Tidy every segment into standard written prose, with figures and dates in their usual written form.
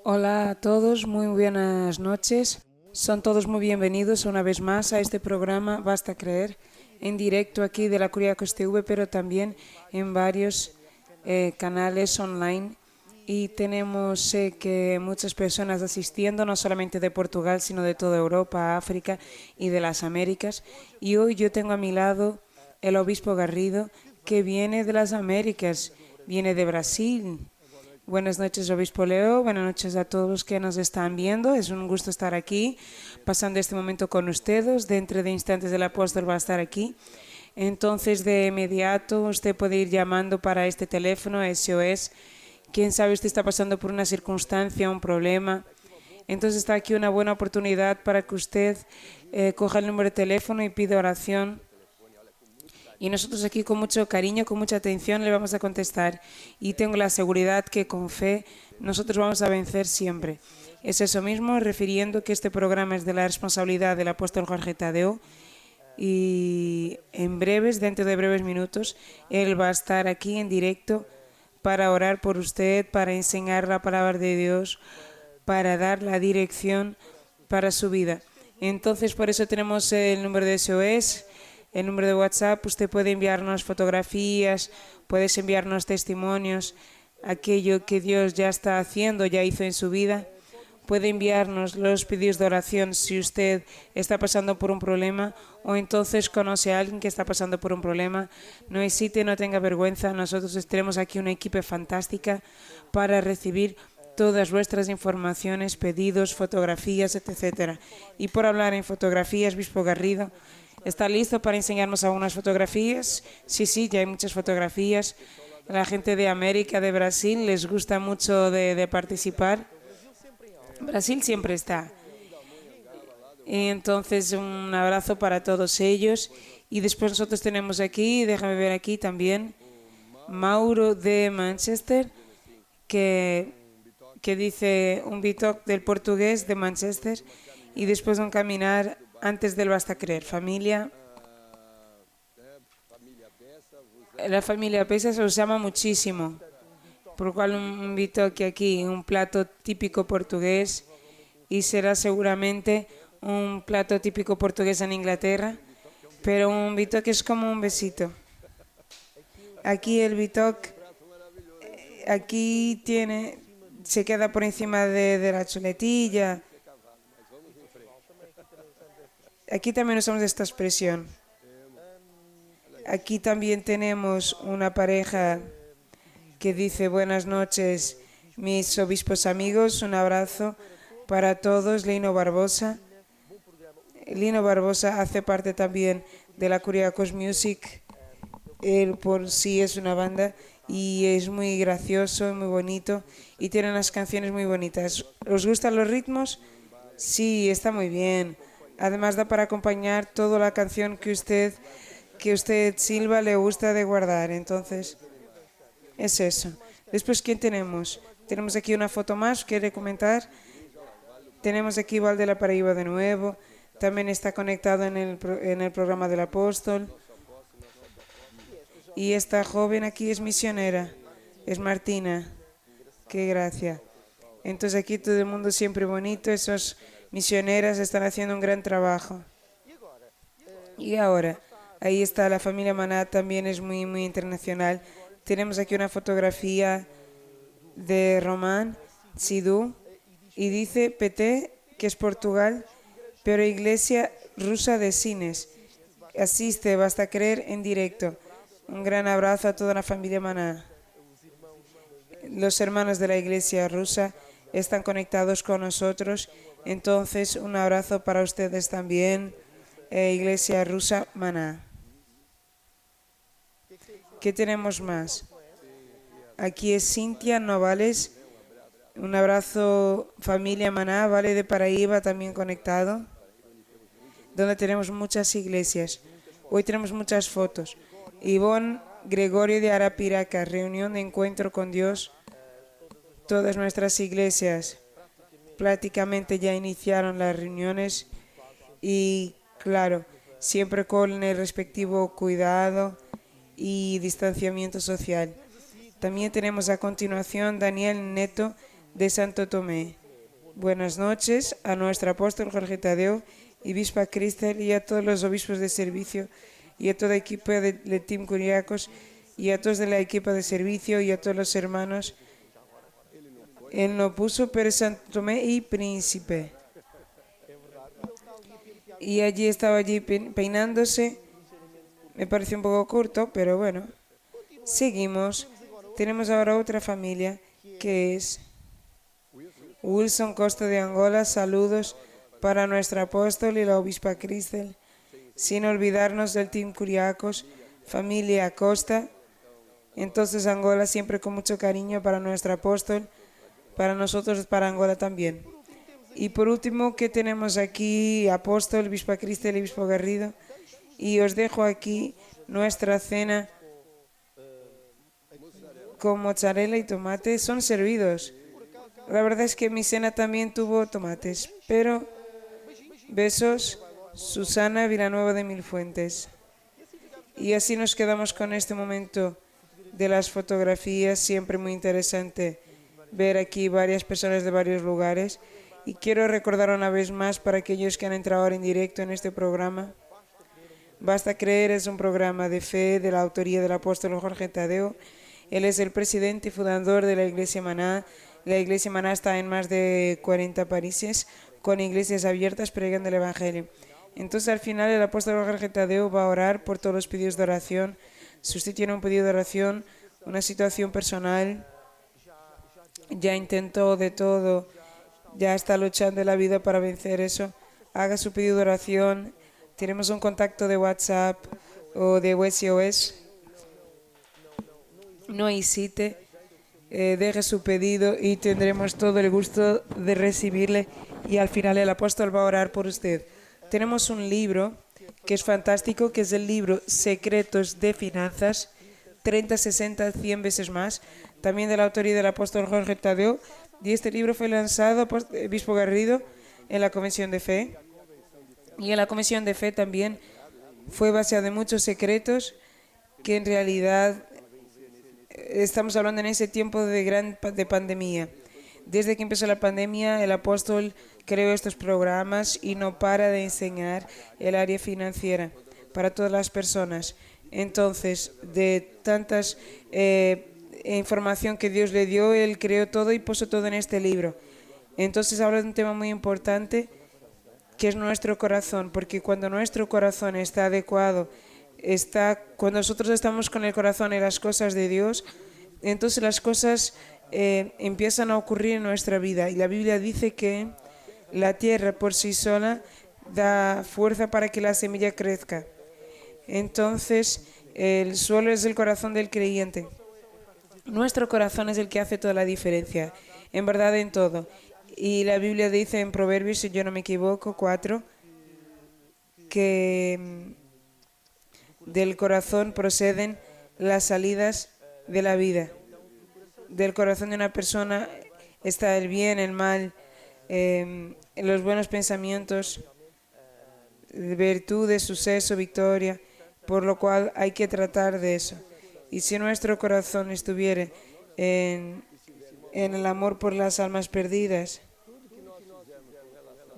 Hola a todos, muy buenas noches. Son todos muy bienvenidos una vez más a este programa Basta Creer, en directo aquí de la Curiacos TV, pero también en varios canales online. Y tenemos que muchas personas asistiendo, no solamente de Portugal, sino de toda Europa, África y de las Américas. Y hoy yo tengo a mi lado el obispo Garrido, que viene de las Américas, viene de Brasil. Buenas noches, obispo Leo. Buenas noches a todos los que nos están viendo. Es un gusto estar aquí, pasando este momento con ustedes. Dentro de instantes el apóstol va a estar aquí. Entonces, de inmediato, usted puede ir llamando para este teléfono, SOS. Quién sabe, usted está pasando por una circunstancia, un problema. Entonces está aquí una buena oportunidad para que usted coja el número de teléfono y pida oración. Y nosotros aquí con mucho cariño, con mucha atención le vamos a contestar. Y tengo la seguridad que con fe nosotros vamos a vencer siempre. Es eso mismo, refiriendo que este programa es de la responsabilidad del apóstol Jorge Tadeo. Y en breves, dentro de breves minutos, él va a estar aquí en directo para orar por usted, para enseñar la palabra de Dios, para dar la dirección para su vida. Entonces, por eso tenemos el número de SOS, el número de WhatsApp. Usted puede enviarnos fotografías, puedes enviarnos testimonios, aquello que Dios ya está haciendo, ya hizo en su vida. Puede enviarnos los pedidos de oración si usted está pasando por un problema o entonces conoce a alguien que está pasando por un problema. No hesite, no tenga vergüenza. Nosotros tenemos aquí una equipo fantástica para recibir todas vuestras informaciones, pedidos, fotografías, etcétera. Y por hablar en fotografías, Bispo Garrido, ¿está listo para enseñarnos algunas fotografías? Sí, ya hay muchas fotografías. La gente de América, de Brasil, les gusta mucho de participar. Brasil siempre está. Y entonces un abrazo para todos ellos. Y después nosotros tenemos aquí, déjame ver aquí también, Mauro de Manchester, que dice un bitoc del portugués de Manchester. Y después un caminar antes del Basta Creer. Familia. La familia Pesas os llama muchísimo. Por lo cual un bitoc aquí, un plato típico portugués. Y será seguramente un plato típico portugués en Inglaterra, pero un bitoc es como un besito. Aquí el bitoc, aquí se queda por encima de la chuletilla. Aquí también usamos esta expresión. Aquí también tenemos una pareja que dice buenas noches, mis obispos amigos, un abrazo para todos, Lino Barbosa. Lino Barbosa hace parte también de la Curiacos Music. Él por sí es una banda y es muy gracioso, muy bonito y tiene unas canciones muy bonitas. ¿Os gustan los ritmos? Sí, está muy bien. Además da para acompañar toda la canción que usted Silva le gusta de guardar. Entonces, es eso. Después, ¿quién tenemos? Tenemos aquí una foto más, ¿quiere comentar? Tenemos aquí Valdela Paraíba de nuevo. También está conectado en el programa del apóstol. Y esta joven aquí es misionera, es Martina. Qué gracia. Entonces aquí todo el mundo siempre bonito, esas misioneras están haciendo un gran trabajo. Y ahora, ahí está la familia Maná, también es muy, muy internacional. Tenemos aquí una fotografía de Román Sidú y dice PT, que es Portugal, pero Iglesia Rusa de Sines. Asiste, Basta Creer en directo. Un gran abrazo a toda la familia Maná. Los hermanos de la Iglesia Rusa están conectados con nosotros, entonces un abrazo para ustedes también, Iglesia Rusa Maná. ¿Qué tenemos más? Aquí es Cintia Novales. Un abrazo familia Maná, Vale de Paraíba también conectado, donde tenemos muchas iglesias. Hoy tenemos muchas fotos. Ivonne Gregorio de Arapiraca, reunión de encuentro con Dios. Todas nuestras iglesias prácticamente ya iniciaron las reuniones y claro, siempre con el respectivo cuidado y distanciamiento social. También tenemos a continuación Daniel Neto de Santo Tomé. Buenas noches a nuestro apóstol Jorge Tadeo y Bispa Cristel y a todos los obispos de servicio y a toda la equipa de Team Curiacos y a todos de la equipa de servicio y a todos los hermanos. Él no puso, pero Santo Tomé y Príncipe. Y allí estaba peinándose. Me pareció un poco corto, pero bueno. Seguimos. Tenemos ahora otra familia que es Wilson Costa de Angola. Saludos para nuestro apóstol y la obispa Cristel. Sin olvidarnos del Team Curiacos, familia Costa. Entonces Angola siempre con mucho cariño para nuestro apóstol, para nosotros, para Angola también. Y por último, que tenemos aquí apóstol, bispa Cristel y bispo Garrido. Y os dejo aquí nuestra cena con mozzarella y tomate. Son servidos. La verdad es que mi cena también tuvo tomates. Pero besos, Susana Villanueva de Milfuentes. Y así nos quedamos con este momento de las fotografías. Siempre muy interesante ver aquí varias personas de varios lugares. Y quiero recordar una vez más para aquellos que han entrado ahora en directo en este programa. Basta Creer es un programa de fe de la autoría del apóstol Jorge Tadeo. Él es el presidente y fundador de la Iglesia Maná. La Iglesia Maná está en más de 40 países con iglesias abiertas predicando el Evangelio. Entonces al final el apóstol Jorge Tadeo va a orar por todos los pedidos de oración. Si usted tiene un pedido de oración, una situación personal, ya intentó de todo, ya está luchando en la vida para vencer eso, haga su pedido de oración. Tenemos un contacto de WhatsApp o de SOS. No hesite, deje su pedido y tendremos todo el gusto de recibirle. Y al final el apóstol va a orar por usted. Tenemos un libro que es fantástico, que es el libro Secretos de Finanzas, 30, 60, 100 veces más, también de la autoría del apóstol Jorge Tadeo. Y este libro fue lanzado por Bispo Garrido en la Convención de Fe. Y en la Comisión de Fe también fue basado en muchos secretos que en realidad estamos hablando en ese tiempo de pandemia. Desde que empezó la pandemia, el apóstol creó estos programas y no para de enseñar el área financiera para todas las personas. Entonces, de tantas información que Dios le dio, Él creó todo y puso todo en este libro. Entonces habla de un tema muy importante, que es nuestro corazón, porque cuando nuestro corazón está adecuado, cuando nosotros estamos con el corazón en las cosas de Dios, entonces las cosas empiezan a ocurrir en nuestra vida. Y la Biblia dice que la tierra por sí sola da fuerza para que la semilla crezca. Entonces el suelo es el corazón del creyente. Nuestro corazón es el que hace toda la diferencia, en verdad en todo. Y la Biblia dice en Proverbios, si yo no me equivoco, 4, que del corazón proceden las salidas de la vida. Del corazón de una persona está el bien, el mal, los buenos pensamientos, virtudes, suceso, victoria, por lo cual hay que tratar de eso. Y si nuestro corazón estuviera en el amor por las almas perdidas,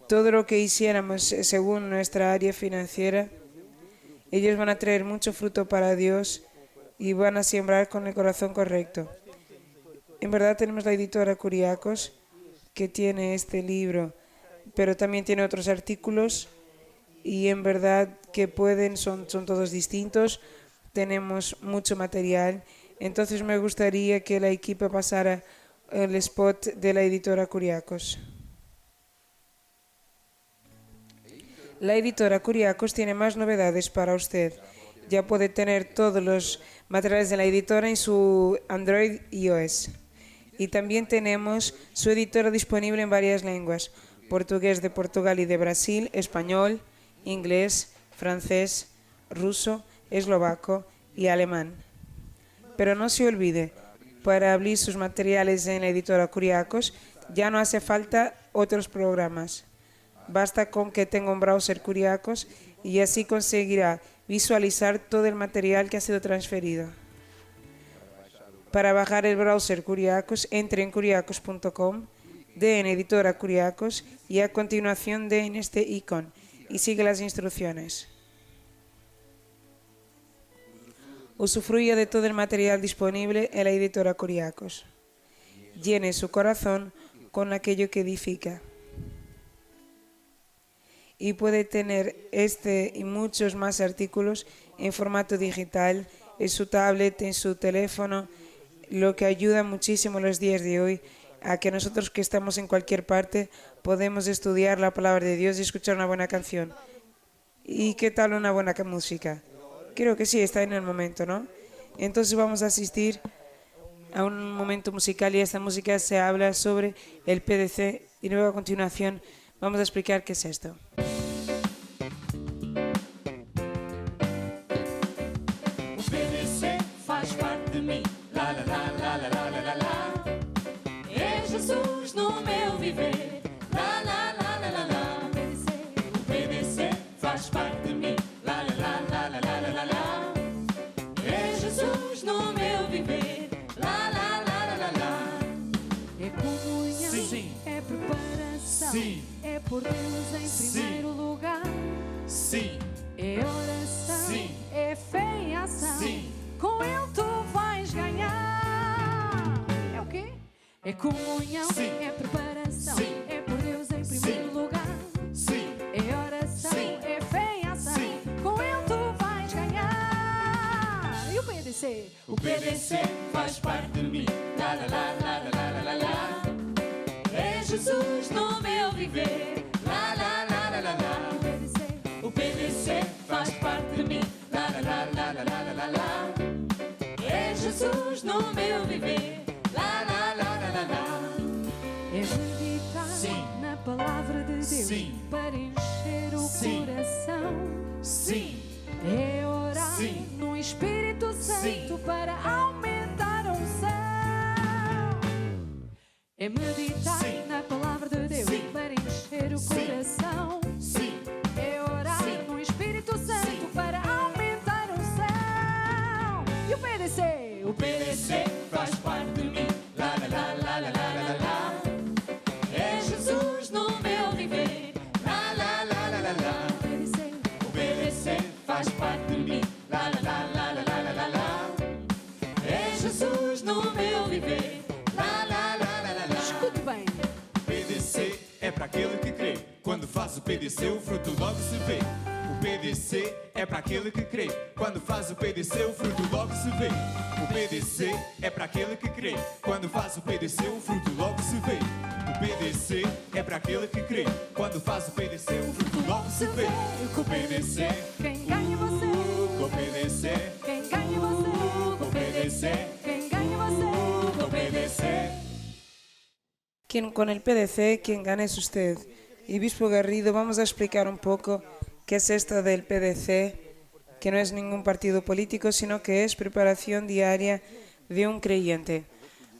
todo lo que hiciéramos según nuestra área financiera, ellos van a traer mucho fruto para Dios y van a sembrar con el corazón correcto. En verdad tenemos la editora Curiacos, que tiene este libro, pero también tiene otros artículos y en verdad que son todos distintos. Tenemos mucho material. Entonces me gustaría que la equipa pasara el spot de la editora Curiacos. La editora Curiacos tiene más novedades para usted. Ya puede tener todos los materiales de la editora en su Android y iOS. Y también tenemos su editora disponible en varias lenguas: portugués de Portugal y de Brasil, español, inglés, francés, ruso, eslovaco y alemán. Pero no se olvide, para abrir sus materiales en la editora Curiacos ya no hace falta otros programas. Basta con que tenga un browser Curiacos y así conseguirá visualizar todo el material que ha sido transferido. Para bajar el browser Kuriakos, entre en kuriakos.com, dé en editora Kuriakos y a continuación dé en este icono y sigue las instrucciones. Usufruya de todo el material disponible en la editora Kuriakos. Llene su corazón con aquello que edifica. Y puede tener este y muchos más artículos en formato digital, en su tablet, en su teléfono, lo que ayuda muchísimo los días de hoy a que nosotros que estamos en cualquier parte podemos estudiar la palabra de Dios y escuchar una buena canción. ¿Y qué tal una buena música? Creo que sí, está en el momento, ¿no? Entonces vamos a asistir a un momento musical y esta música se habla sobre el PDC y luego a continuación vamos a explicar qué es esto. O PDC faz parte de mim, la la la la la la la la la. É Jesus no meu viver, la la la la la la. O PDC faz parte de mim, la la la la la la la la. É Jesus no meu viver, la la la la la la. É comunhão, Sim. é preparação, Sim. é por Deus em Sim. primeiro lugar, Sim, é oração, Sim. é fé em ação, Sim. com Ele tu vais ganhar. É o quê? É comunhão, Sim. é preparação, Sim. é por Deus em primeiro Sim. lugar, sim, é oração, Sim. é fé em ação, Sim. com Ele tu vais ganhar. E o PDC? o PDC faz parte de mim, la la la la la la la la la. É Jesus no meu viver, la la la la la la. O PDC faz parte de mim, la la la la la la la la la. É Jesus no meu viver, la la la la la la. É meditar Sim. na palavra de Deus Sim. para encher o Sim. coração. Sim, É orar Sim. no Espírito Santo para aumentar a unção. É meditar Sim. na palavra de Deus Sim. para encher o Sim. coração. sim, É orar Sim. no Espírito Santo Sim. para aumentar a unção. E o PDC? o PDC faz parte de mim, la la la la la la la la. É Jesus no meu viver, la la la la la la. PDC. O PDC faz parte de mim, la la la la la la la la la. É Jesus no meu viver, la la la la la la. Escute bem. PDC é para aquele que crê. Quando faz o PDC, o fruto logo se vê. O PDC é para aquele que crê. Quando faz o PDC, o fruto logo se vê. O PDC é para aquele que crê. Quando faz o PDC, o fruto logo se vê. O PDC é para aquele que crê. Quando faz o PDC, o fruto logo se vê. Com o PDC, Quem ganha é você. com o PDC, Quem ganha é você. com o PDC, Quem ganha é você. com o PDC. Con el PDC, quien gane es usted. Y Bispo Garrido, vamos a explicar un poco qué es esto del PDC, que no es ningún partido político, sino que es preparación diaria de un creyente.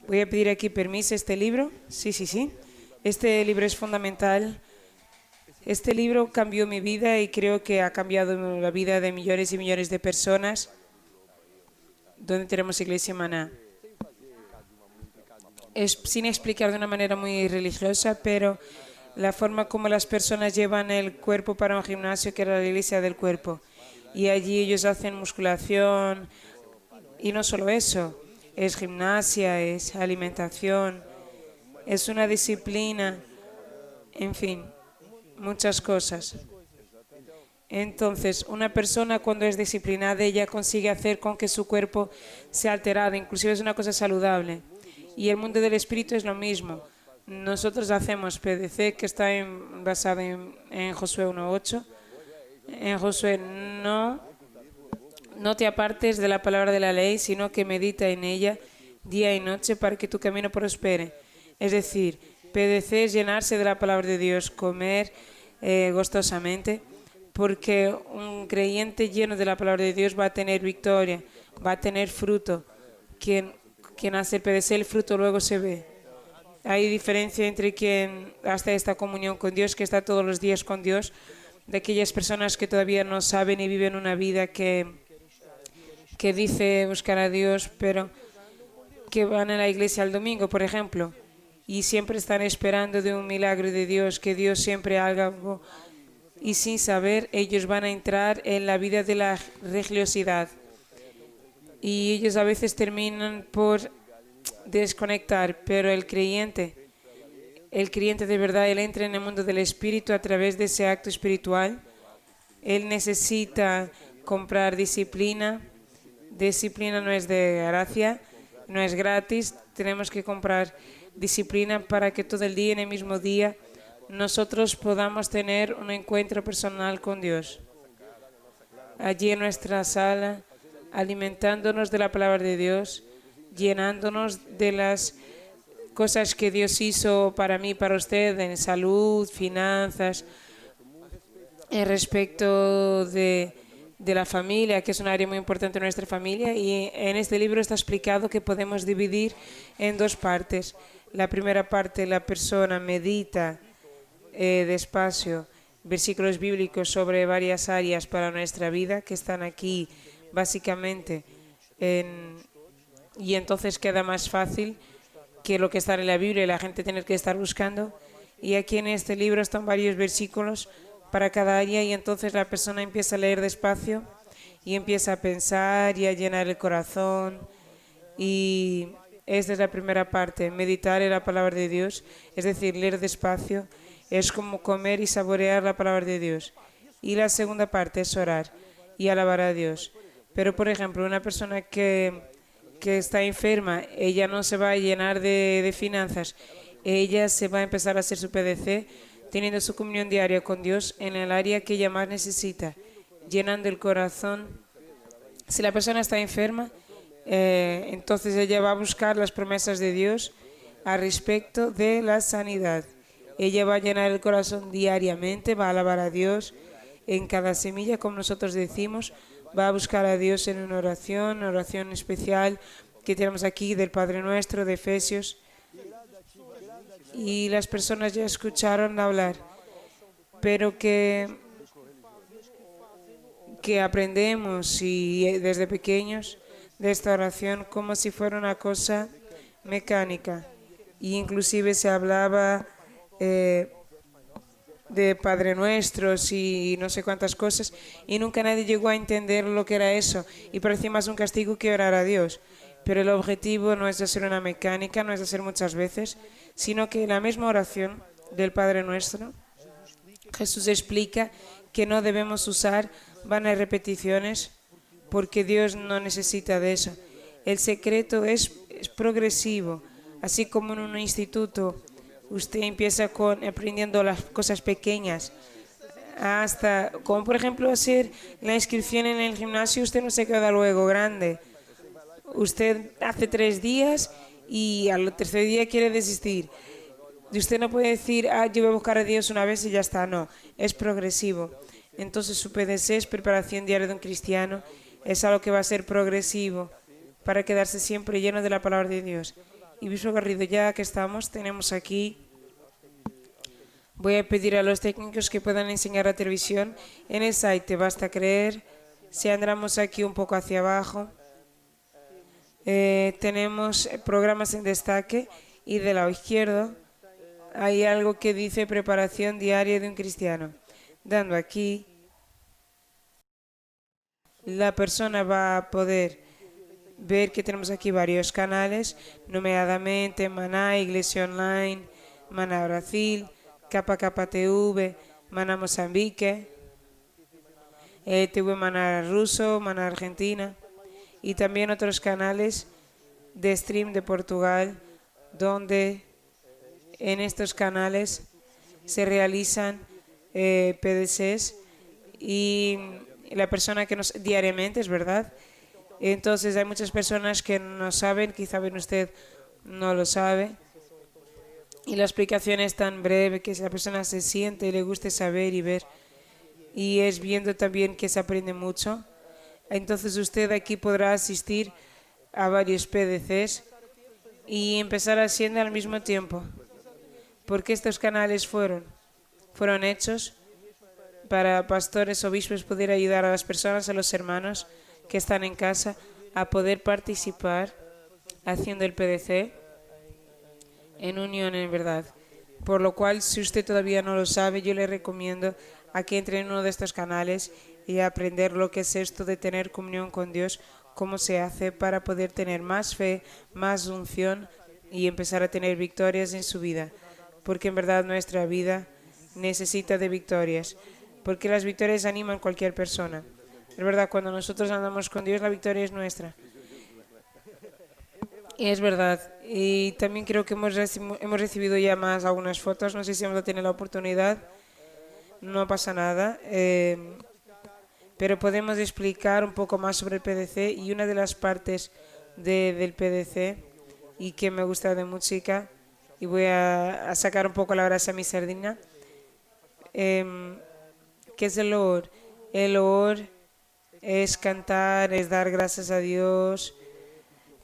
Voy a pedir aquí permiso. ¿Este libro? Sí, sí, sí. Este libro es fundamental. Este libro cambió mi vida y creo que ha cambiado la vida de millones y millones de personas. ¿Dónde tenemos Iglesia Maná? Es sin explicar de una manera muy religiosa, pero la forma como las personas llevan el cuerpo para un gimnasio, que era la iglesia del cuerpo, y allí ellos hacen musculación, y no solo eso, es gimnasia, es alimentación, es una disciplina, en fin, muchas cosas. Entonces, una persona cuando es disciplinada, ella consigue hacer con que su cuerpo sea alterado, inclusive es una cosa saludable. Y el mundo del espíritu es lo mismo. Nosotros hacemos PDC, que está basado en Josué 1.8. En Josué, no te apartes de la palabra de la ley, sino que medita en ella día y noche para que tu camino prospere. Es decir, PDC es llenarse de la palabra de Dios, comer gustosamente, porque un creyente lleno de la palabra de Dios va a tener victoria, va a tener fruto. Quien hace el PDC, el fruto luego se ve. Hay diferencia entre quien hace esta comunión con Dios, que está todos los días con Dios, de aquellas personas que todavía no saben y viven una vida que dice buscar a Dios, pero que van a la iglesia el domingo, por ejemplo, y siempre están esperando de un milagro de Dios, que Dios siempre haga algo, y sin saber ellos van a entrar en la vida de la religiosidad. Y ellos a veces terminan por desconectar, pero el creyente de verdad, él entra en el mundo del espíritu a través de ese acto espiritual. Él necesita comprar disciplina. Disciplina no es de gracia, no es gratis. Tenemos que comprar disciplina para que todo el día, en el mismo día, nosotros podamos tener un encuentro personal con Dios. Allí en nuestra sala, alimentándonos de la palabra de Dios, llenándonos de las cosas que Dios hizo para mí, para usted, en salud, finanzas, en respecto de la familia, que es un área muy importante en nuestra familia. Y en este libro está explicado que podemos dividir en dos partes. La primera parte, la persona medita despacio versículos bíblicos sobre varias áreas para nuestra vida que están aquí básicamente y entonces queda más fácil que lo que está en la Biblia y la gente tener que estar buscando. Y aquí en este libro están varios versículos para cada área y entonces la persona empieza a leer despacio y empieza a pensar y a llenar el corazón. Y esta es la primera parte, meditar en la palabra de Dios, es decir, leer despacio. Es como comer y saborear la palabra de Dios. Y la segunda parte es orar y alabar a Dios. Pero, por ejemplo, una persona que está enferma, ella no se va a llenar de finanzas. Ella se va a empezar a hacer su PDC, teniendo su comunión diaria con Dios en el área que ella más necesita, llenando el corazón. Si la persona está enferma, entonces ella va a buscar las promesas de Dios al respecto de la sanidad. Ella va a llenar el corazón diariamente, va a alabar a Dios en cada semilla, como nosotros decimos, va a buscar a Dios en una oración especial que tenemos aquí del Padre Nuestro, de Efesios. Y las personas ya escucharon hablar, pero que aprendemos y desde pequeños de esta oración como si fuera una cosa mecánica. Y inclusive se hablaba de Padre Nuestros y no sé cuántas cosas y nunca nadie llegó a entender lo que era eso y parecía más un castigo que orar a Dios. Pero el objetivo no es hacer una mecánica, no es hacer muchas veces, sino que la misma oración del Padre Nuestro, Jesús explica que no debemos usar vanas repeticiones porque Dios no necesita de eso. El secreto es progresivo, así como en un instituto. Usted empieza aprendiendo las cosas pequeñas, hasta, como por ejemplo hacer la inscripción en el gimnasio, usted no se queda luego grande. Usted hace 3 días y al tercer día quiere desistir. Y usted no puede decir, yo voy a buscar a Dios una vez y ya está, no, es progresivo. Entonces su PDC es preparación diaria de un cristiano, es algo que va a ser progresivo para quedarse siempre lleno de la palabra de Dios. Y Bispo Garrido, ya que estamos, tenemos aquí, voy a pedir a los técnicos que puedan enseñar la televisión en el site Basta Creer. Si andamos aquí un poco hacia abajo, tenemos programas en destaque y del lado izquierdo hay algo que dice preparación diaria de un cristiano. Dando aquí, la persona va a poder ver que tenemos aquí varios canales, nomeadamente Maná, Iglesia Online, Maná Brasil, KKTV, Maná Mozambique, TV Maná Ruso, Maná Argentina y también otros canales de stream de Portugal, donde en estos canales se realizan PDCs y la persona que nos diariamente, es verdad. Entonces hay muchas personas que no saben, quizá bien usted no lo sabe, y la explicación es tan breve que la persona se siente y le guste saber y ver, y es viendo también que se aprende mucho. Entonces usted aquí podrá asistir a varios PDCs y empezar haciendo al mismo tiempo, porque estos canales fueron hechos para pastores, obispos, poder ayudar a las personas, a los hermanos que están en casa, a poder participar haciendo el PDC en unión en verdad. Por lo cual, si usted todavía no lo sabe, yo le recomiendo a que entre en uno de estos canales y aprender lo que es esto de tener comunión con Dios, cómo se hace para poder tener más fe, más unción y empezar a tener victorias en su vida. Porque en verdad nuestra vida necesita de victorias, porque las victorias animan a cualquier persona. Es verdad, cuando nosotros andamos con Dios, la victoria es nuestra. Y es verdad. Y también creo que hemos recibido ya más algunas fotos. No sé si vamos a tener la oportunidad. No pasa nada. Pero podemos explicar un poco más sobre el PDC. Y una de las partes del PDC y que me gusta de música, y voy a sacar un poco la brasa a mi sardina, que es el loor. El loor es cantar, es dar gracias a Dios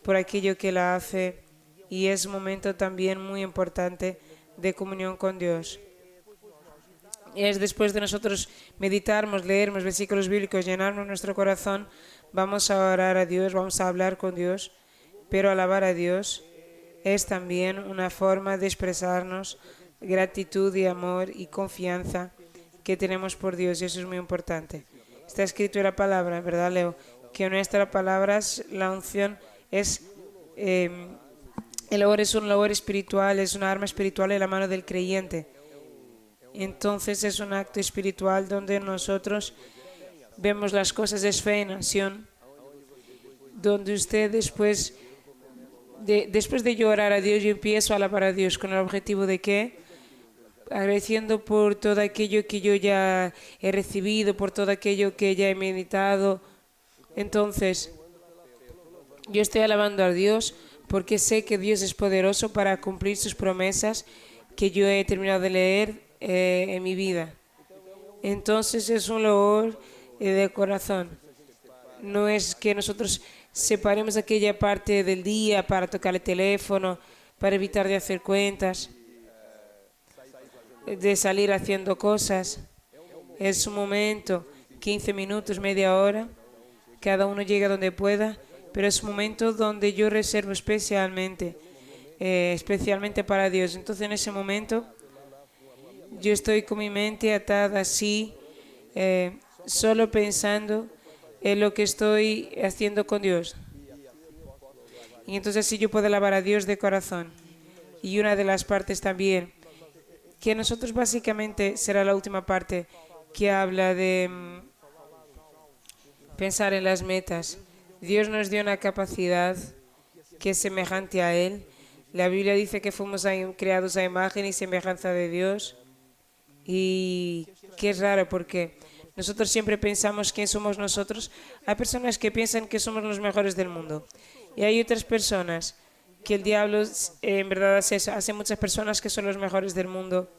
por aquello que Él hace, y es un momento también muy importante de comunión con Dios. Es después de nosotros meditarmos, leermos versículos bíblicos, llenarnos nuestro corazón, vamos a orar a Dios, vamos a hablar con Dios, pero alabar a Dios es también una forma de expresarnos gratitud y amor y confianza que tenemos por Dios, y eso es muy importante. Está escrito en la palabra, ¿verdad, Leo? Que nuestra palabra, la unción, es el labor es un labor espiritual, es una arma espiritual en la mano del creyente. Entonces es un acto espiritual donde nosotros vemos las cosas de fe en acción, donde usted después de llorar a Dios, yo empiezo a alabar a Dios con el objetivo de que, agradeciendo por todo aquello que yo ya he recibido, por todo aquello que ya he meditado. Entonces yo estoy alabando a Dios porque sé que Dios es poderoso para cumplir sus promesas que yo he terminado de leer en mi vida. Entonces es un loor de corazón. No es que nosotros separemos aquella parte del día para tocar el teléfono, para evitar de hacer cuentas, de salir haciendo cosas. Es un momento, 15 minutos, media hora, cada uno llega donde pueda, pero es un momento donde yo reservo especialmente para Dios. Entonces en ese momento yo estoy con mi mente atada así, solo pensando en lo que estoy haciendo con Dios. Y entonces así yo puedo alabar a Dios de corazón. Y una de las partes también, que nosotros básicamente será la última parte, que habla de pensar en las metas. Dios nos dio una capacidad que es semejante a Él. La Biblia dice que fuimos creados a imagen y semejanza de Dios. Y que es raro porque nosotros siempre pensamos quién somos nosotros. Hay personas que piensan que somos los mejores del mundo. Y hay otras personas que el diablo en verdad hace muchas personas que son los mejores del mundo.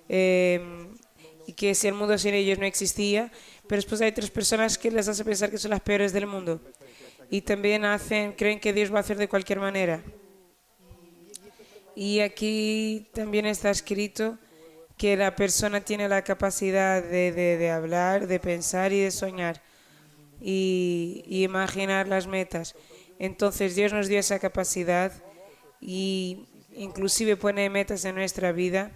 Y que si el mundo sin ellos no existía. Pero después hay otras personas que les hace pensar que son las peores del mundo. Y también creen que Dios va a hacer de cualquier manera. Y aquí también está escrito que la persona tiene la capacidad de hablar, de pensar y de soñar y imaginar las metas. Entonces Dios nos dio esa capacidad y inclusive pone metas en nuestra vida,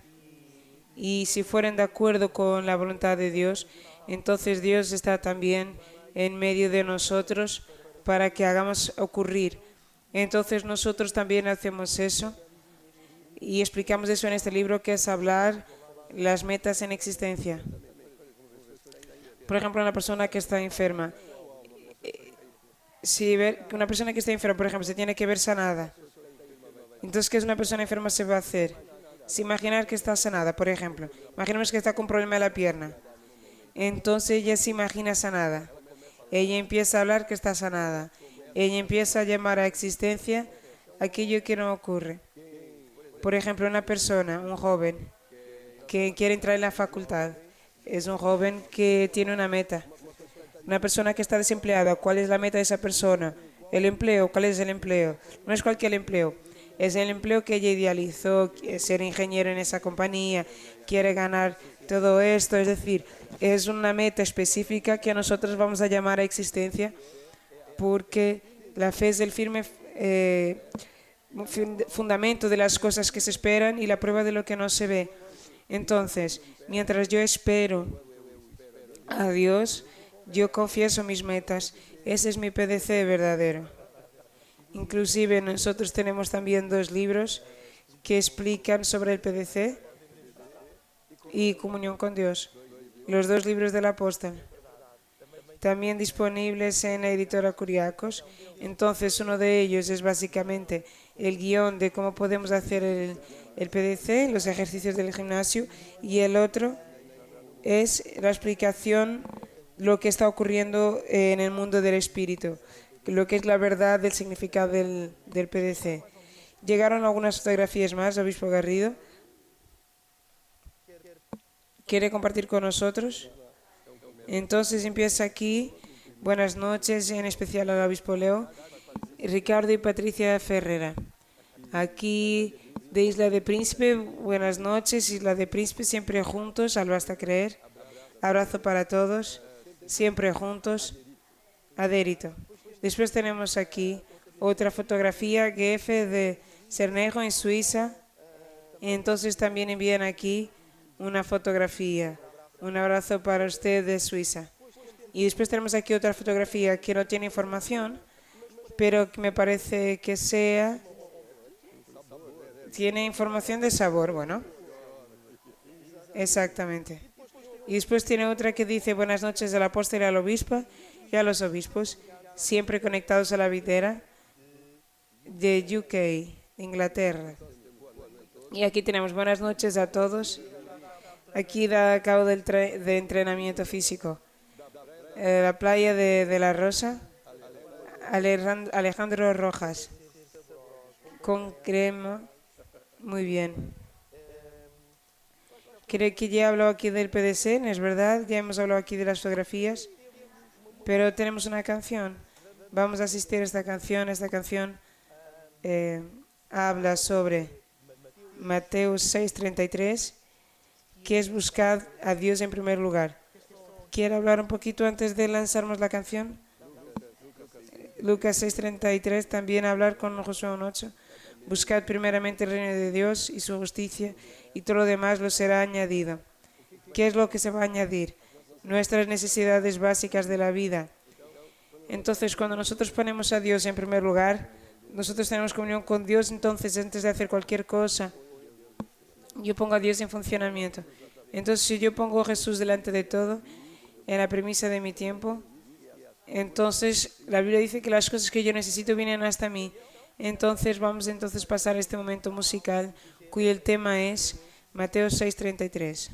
y si fueran de acuerdo con la voluntad de Dios, entonces Dios está también en medio de nosotros para que hagamos ocurrir. Entonces nosotros también hacemos eso y explicamos eso en este libro, que es hablar las metas en existencia. Por ejemplo, una persona que está enferma, una persona que está enferma, por ejemplo, se tiene que ver sanada. Entonces, ¿qué es una persona enferma se va a hacer? Si imaginar que está sanada, por ejemplo, imaginemos que está con un problema de la pierna. Entonces ella se imagina sanada. Ella empieza a hablar que está sanada. Ella empieza a llamar a existencia aquello que no ocurre. Por ejemplo, una persona, un joven, que quiere entrar en la facultad. Es un joven que tiene una meta. Una persona que está desempleada, ¿cuál es la meta de esa persona? El empleo, ¿cuál es el empleo? No es cualquier empleo, es el empleo que ella idealizó, ser ingeniero en esa compañía, quiere ganar todo esto, es decir, es una meta específica que nosotros vamos a llamar a existencia, porque la fe es el firme fundamento de las cosas que se esperan y la prueba de lo que no se ve. Entonces, mientras yo espero a Dios, yo confieso mis metas. Ese es mi PDC verdadero. Inclusive nosotros tenemos también 2 libros que explican sobre el PDC y comunión con Dios. Los 2 libros del apóstol. También disponibles en la editora Kuriakos. Entonces, uno de ellos es básicamente el guión de cómo podemos hacer el PDC, los ejercicios del gimnasio, y el otro es la explicación lo que está ocurriendo en el mundo del espíritu, lo que es la verdad del significado del PDC. Llegaron algunas fotografías más, Obispo Garrido. ¿Quiere compartir con nosotros? Entonces empieza aquí. Buenas noches, en especial al Obispo Leo, Ricardo y Patricia Ferrera. Aquí de Isla de Príncipe, buenas noches, Isla de Príncipe, siempre juntos, al Basta Creer. Abrazo para todos, siempre juntos, adérito. Después tenemos aquí otra fotografía, GF de Cernejo en Suiza. Entonces también envían aquí una fotografía. Un abrazo para usted de Suiza. Y después tenemos aquí otra fotografía que no tiene información, pero que me parece que tiene información de sabor, bueno. Exactamente. Y después tiene otra que dice: buenas noches al apóstol y al obispo y a los obispos, siempre conectados a la videra de UK, de Inglaterra. Y aquí tenemos buenas noches a todos. Aquí da cabo de entrenamiento físico. La playa de La Rosa, Alejandro Rojas, con crema, muy bien. Creo que ya he hablado aquí del PDC, ¿no es verdad? Ya hemos hablado aquí de las fotografías, pero tenemos una canción. Vamos a asistir a esta canción. Esta canción habla sobre Mateo 6:33, que es buscar a Dios en primer lugar. ¿Quiere hablar un poquito antes de lanzarnos la canción? Lucas 6:33, también hablar con Josué 1:8. Buscad primeramente el reino de Dios y su justicia, y todo lo demás lo será añadido. ¿Qué es lo que se va a añadir? Nuestras necesidades básicas de la vida. Entonces, cuando nosotros ponemos a Dios en primer lugar, nosotros tenemos comunión con Dios. Entonces, antes de hacer cualquier cosa, yo pongo a Dios en funcionamiento. Entonces, si yo pongo a Jesús delante de todo, en la premisa de mi tiempo, entonces la Biblia dice que las cosas que yo necesito vienen hasta mí. Entonces vamos a pasar este momento musical, cuyo el tema es Mateo 6:33.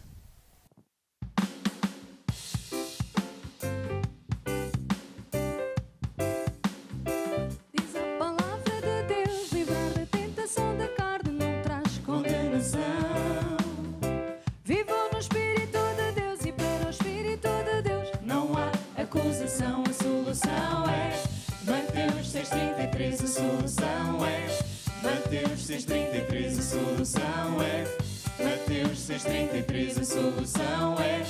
Diz a palavra de Deus, livrar da tentação da carne não traz condenação. Vivo no Espírito de Deus e para o Espírito de Deus não há acusação. A solução é Mateus 6:33. A solução é Mateus 6:33. A solução é Mateus 6:33. A solução é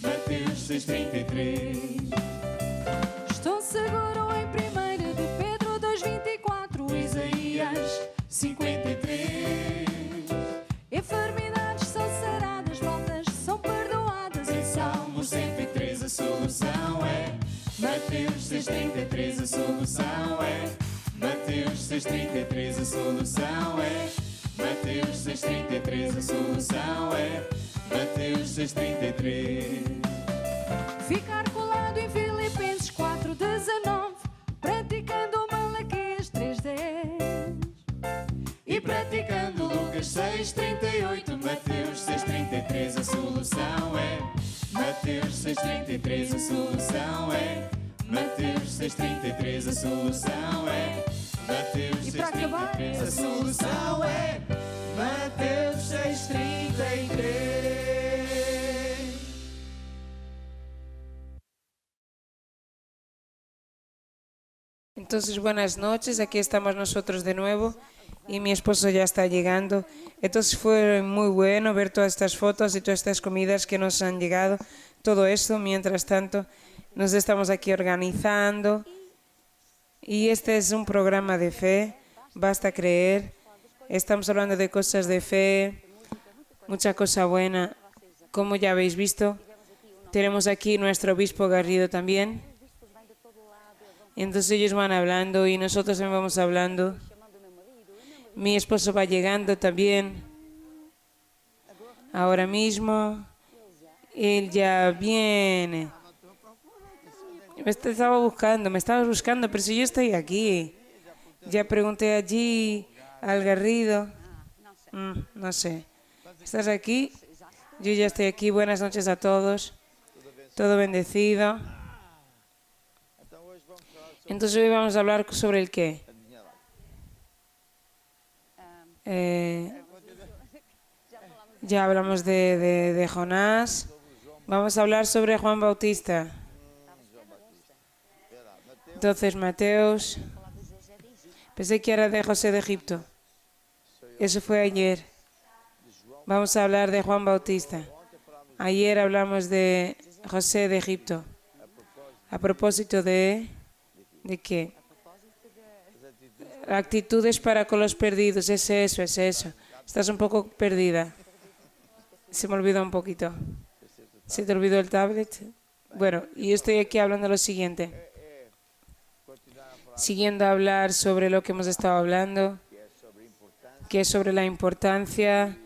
Mateus 6:33. Estou seguro em 1 de Pedro 2:24, Isaías 53. Enfermidades são saradas, faltas são perdoadas. Em Salmo 103 a solução é Mateus 6:33. A solução é Mateus 6:33. A solução é Mateus 6:33. A solução é Mateus 6:33. Ficar colado em Filipenses 4:19, praticando Malaquias 3:10 e praticando Lucas 6:38. Mateus 6:33. A solução é Mateus 6:33. A solução é Mateus 6:33. A solução é Mateus 6:33. A solução é Mateus 6:33. Entonces, buenas noches, aquí estamos nosotros de nuevo y mi esposo ya está llegando. Entonces fue muy bueno ver todas estas fotos y todas estas comidas que nos han llegado. Todo esto, mientras tanto, nos estamos aquí organizando y este es un programa de fe. Basta creer. Estamos hablando de cosas de fe, mucha cosa buena. Como ya habéis visto, tenemos aquí nuestro obispo Garrido también. Entonces ellos van hablando y nosotros también vamos hablando. Mi esposo va llegando también. Ahora mismo. Él ya viene. Me estabas buscando, pero si yo estoy aquí. Ya pregunté allí al Garrido. No sé. ¿Estás aquí? Yo ya estoy aquí. Buenas noches a todos. Todo bendecido. Entonces hoy vamos a hablar sobre el qué. Ya hablamos de Jonás. Vamos a hablar sobre Juan Bautista. Entonces, Mateos. Pensé que era de José de Egipto. Eso fue ayer. Vamos a hablar de Juan Bautista. Ayer hablamos de José de Egipto. A propósito ¿de qué? Actitudes para con los perdidos. Es eso. Estás un poco perdida. Se me olvidó un poquito. ¿Se te olvidó el tablet? Bueno, y yo estoy aquí hablando de lo siguiente. Siguiendo a hablar sobre lo que hemos estado hablando, que es sobre la importancia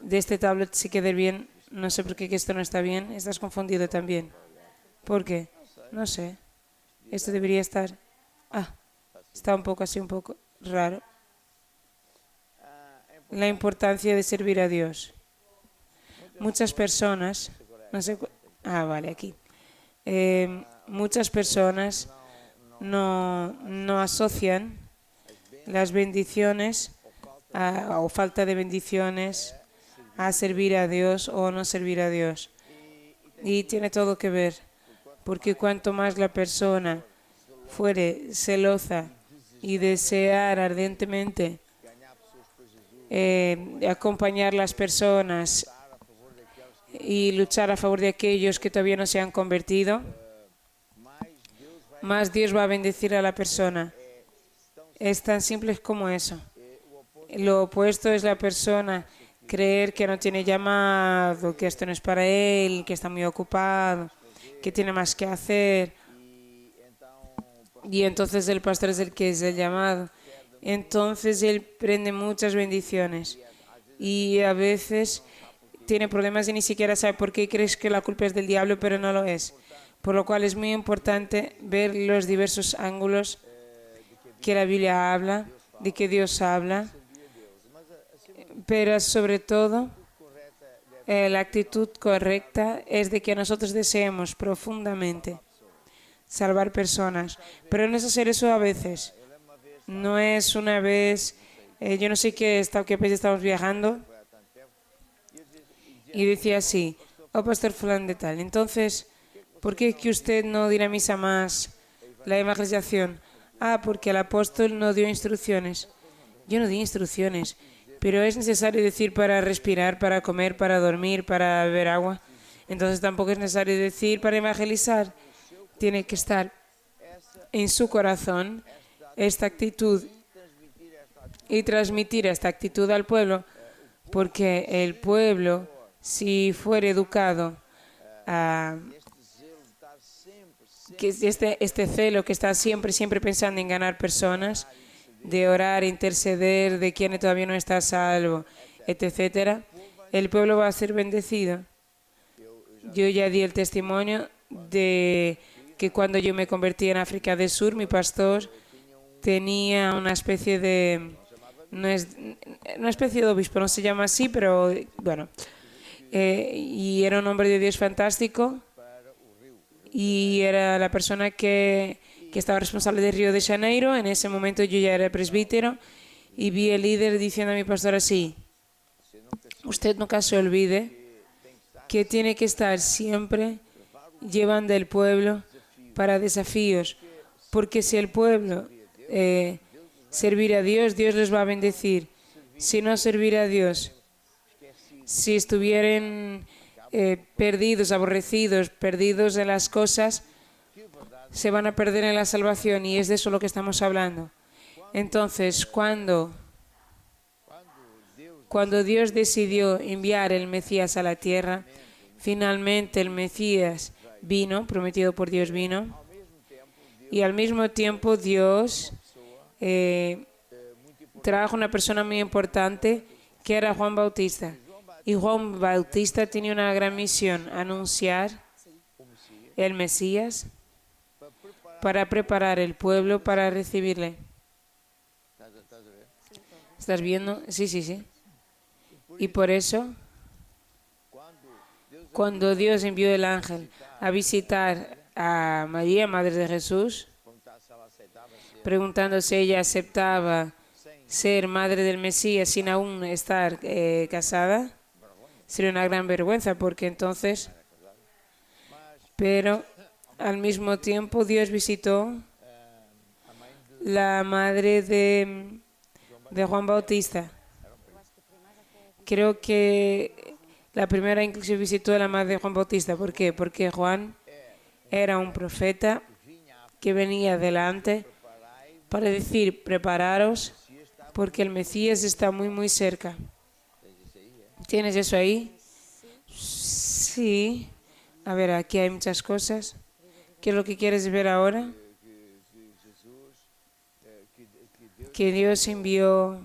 de este tablet. Si quede bien, no sé por qué que esto no está bien. Estás confundido también. ¿Por qué? No sé. Esto debería estar... está un poco así, un poco raro. La importancia de servir a Dios. Muchas personas, no sé, vale, aquí. Muchas personas no asocian las bendiciones o falta de bendiciones a servir a Dios o no servir a Dios. Y tiene todo que ver, porque cuanto más la persona fuere celosa y desear ardientemente acompañar las personas y luchar a favor de aquellos que todavía no se han convertido, más Dios va a bendecir a la persona. Es tan simple como eso. Lo opuesto es la persona creer que no tiene llamado, que esto no es para él, que está muy ocupado, que tiene más que hacer. Y entonces el pastor es el que es el llamado. Entonces él prende muchas bendiciones y a veces tiene problemas y ni siquiera sabe por qué crees que la culpa es del diablo, pero no lo es. Por lo cual es muy importante ver los diversos ángulos que la Biblia habla, de que Dios habla, pero sobre todo la actitud correcta es de que nosotros deseemos profundamente salvar personas, pero no es hacer eso a veces. No es una vez, yo no sé qué país estamos viajando, y decía así, pastor fulano de tal, entonces, ¿por qué que usted no dinamiza más la evangelización? Porque el apóstol no dio instrucciones. Yo no di instrucciones, pero es necesario decir para respirar, para comer, para dormir, para beber agua. Entonces tampoco es necesario decir para evangelizar. Tiene que estar en su corazón esta actitud y transmitir esta actitud al pueblo, porque el pueblo, si fuera educado que este celo que está siempre pensando en ganar personas, de orar, interceder de quien todavía no está a salvo, etcétera, el pueblo va a ser bendecido. Yo ya di el testimonio de que cuando yo me convertí en África del Sur, mi pastor tenía una especie de... una especie de obispo, no se llama así, pero bueno. Y era un hombre de Dios fantástico. Y era la persona que estaba responsable de Río de Janeiro. En ese momento yo ya era presbítero. Y vi el líder diciendo a mi pastor así: usted nunca se olvide que tiene que estar siempre llevando el pueblo para desafíos. Porque si el pueblo servir a Dios, Dios les va a bendecir. Si no servir a Dios, si estuvieran perdidos, aborrecidos, perdidos en las cosas, se van a perder en la salvación, y es de eso lo que estamos hablando. Entonces, cuando Dios decidió enviar el Mesías a la tierra, finalmente el Mesías vino, prometido por Dios vino, y al mismo tiempo Dios trajo una persona muy importante que era Juan Bautista. Y Juan Bautista tenía una gran misión, anunciar el Mesías para preparar el pueblo para recibirle. ¿Estás viendo? Sí, sí, sí. Y por eso, cuando Dios envió el ángel a visitar a María, madre de Jesús, preguntando si ella aceptaba ser madre del Mesías sin aún estar casada, sería una gran vergüenza, porque entonces, pero al mismo tiempo Dios visitó la madre de Juan Bautista. Creo que la primera incluso visitó a la madre de Juan Bautista. ¿Por qué? Porque Juan era un profeta que venía delante para decir, prepararos, porque el Mesías está muy, muy cerca. ¿Tienes eso ahí? Sí. A ver, aquí hay muchas cosas. ¿Qué es lo que quieres ver ahora? Que Dios envió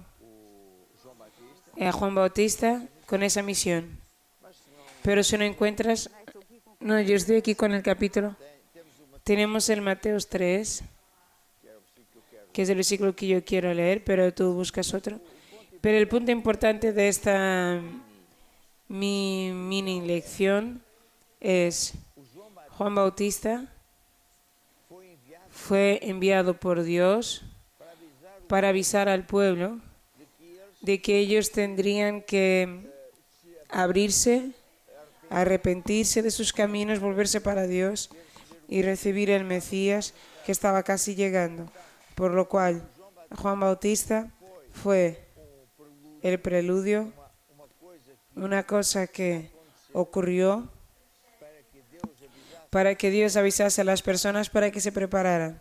a Juan Bautista con esa misión. Pero si no encuentras... No, yo estoy aquí con el capítulo. Tenemos el Mateo 3, que es el versículo que yo quiero leer, pero tú buscas otro. Pero el punto importante de esta mi mini lección es Juan Bautista fue enviado por Dios para avisar al pueblo de que ellos tendrían que abrirse, arrepentirse de sus caminos, volverse para Dios y recibir el Mesías que estaba casi llegando. Por lo cual, Juan Bautista fue el preludio, una cosa que ocurrió para que Dios avisase a las personas para que se prepararan.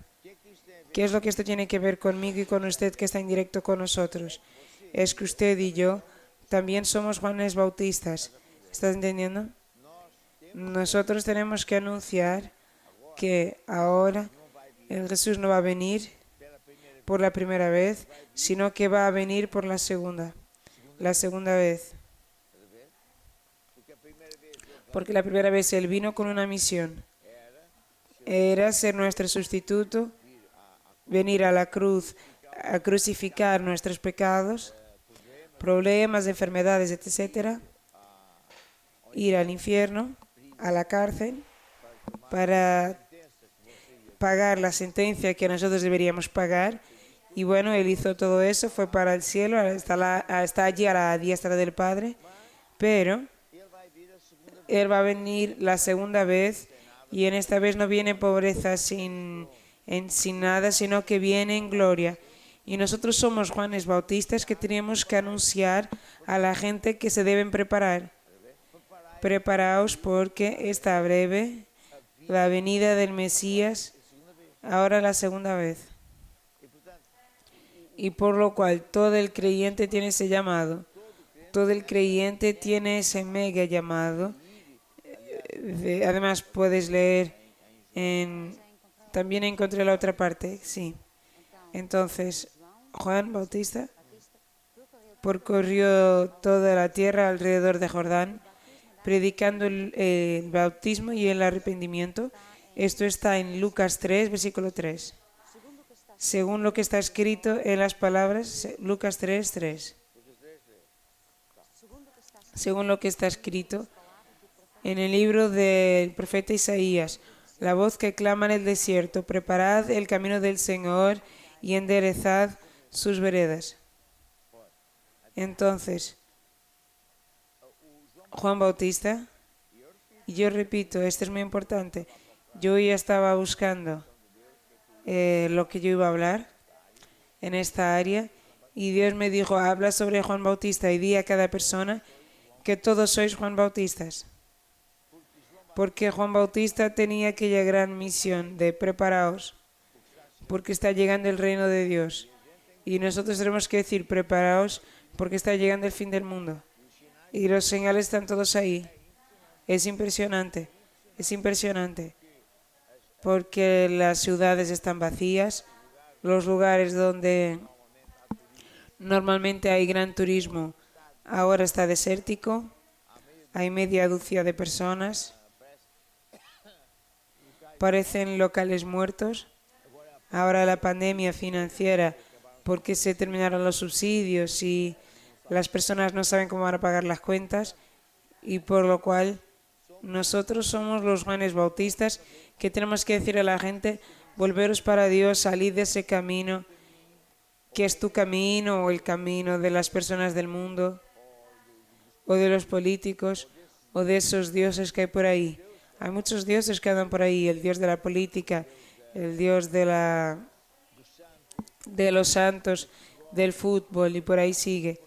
¿Qué es lo que esto tiene que ver conmigo y con usted que está en directo con nosotros? Es que usted y yo también somos Juanes Bautistas. ¿Estás entendiendo? Nosotros tenemos que anunciar que ahora el Jesús no va a venir por la primera vez, sino que va a venir por la segunda vez. Porque la primera vez Él vino con una misión. Era ser nuestro sustituto, venir a la cruz, a crucificar nuestros pecados, problemas, enfermedades, etc. Ir al infierno, a la cárcel, para pagar la sentencia que nosotros deberíamos pagar. Y bueno, Él hizo todo eso, fue para el cielo, está allí a la diestra del Padre, pero Él va a venir la segunda vez, y en esta vez no viene pobreza sin nada, sino que viene en gloria. Y nosotros somos Juanes Bautistas que tenemos que anunciar a la gente que se deben preparar. Preparaos porque está breve la venida del Mesías, ahora la segunda vez. Y por lo cual todo el creyente tiene ese llamado. Todo el creyente tiene ese mega llamado. Además puedes leer también encontré la otra parte, sí. Entonces, Juan Bautista percorrió toda la tierra alrededor de Jordán, predicando el bautismo y el arrepentimiento. Esto está en Lucas 3, versículo 3. Según lo que está escrito en las palabras, Lucas 3, 3. Según lo que está escrito en el libro del profeta Isaías, la voz que clama en el desierto, preparad el camino del Señor y enderezad sus veredas. Entonces, Juan Bautista, y yo repito, esto es muy importante, yo ya estaba buscando lo que yo iba a hablar en esta área, y Dios me dijo, habla sobre Juan Bautista y di a cada persona que todos sois Juan Bautistas. Porque Juan Bautista tenía aquella gran misión de preparaos, porque está llegando el reino de Dios. Y nosotros tenemos que decir, preparaos porque está llegando el fin del mundo. Y los señales están todos ahí. Es impresionante, porque las ciudades están vacías, los lugares donde normalmente hay gran turismo ahora está desértico, hay media docena de personas, parecen locales muertos. Ahora la pandemia financiera, porque se terminaron los subsidios y las personas no saben cómo van a pagar las cuentas, y por lo cual nosotros somos los Juanes Bautistas que tenemos que decir a la gente, volveros para Dios, salid de ese camino, que es tu camino o el camino de las personas del mundo o de los políticos o de esos dioses que hay por ahí. Hay muchos dioses que andan por ahí, el dios de la política, el dios de los santos, del fútbol, y por ahí sigue.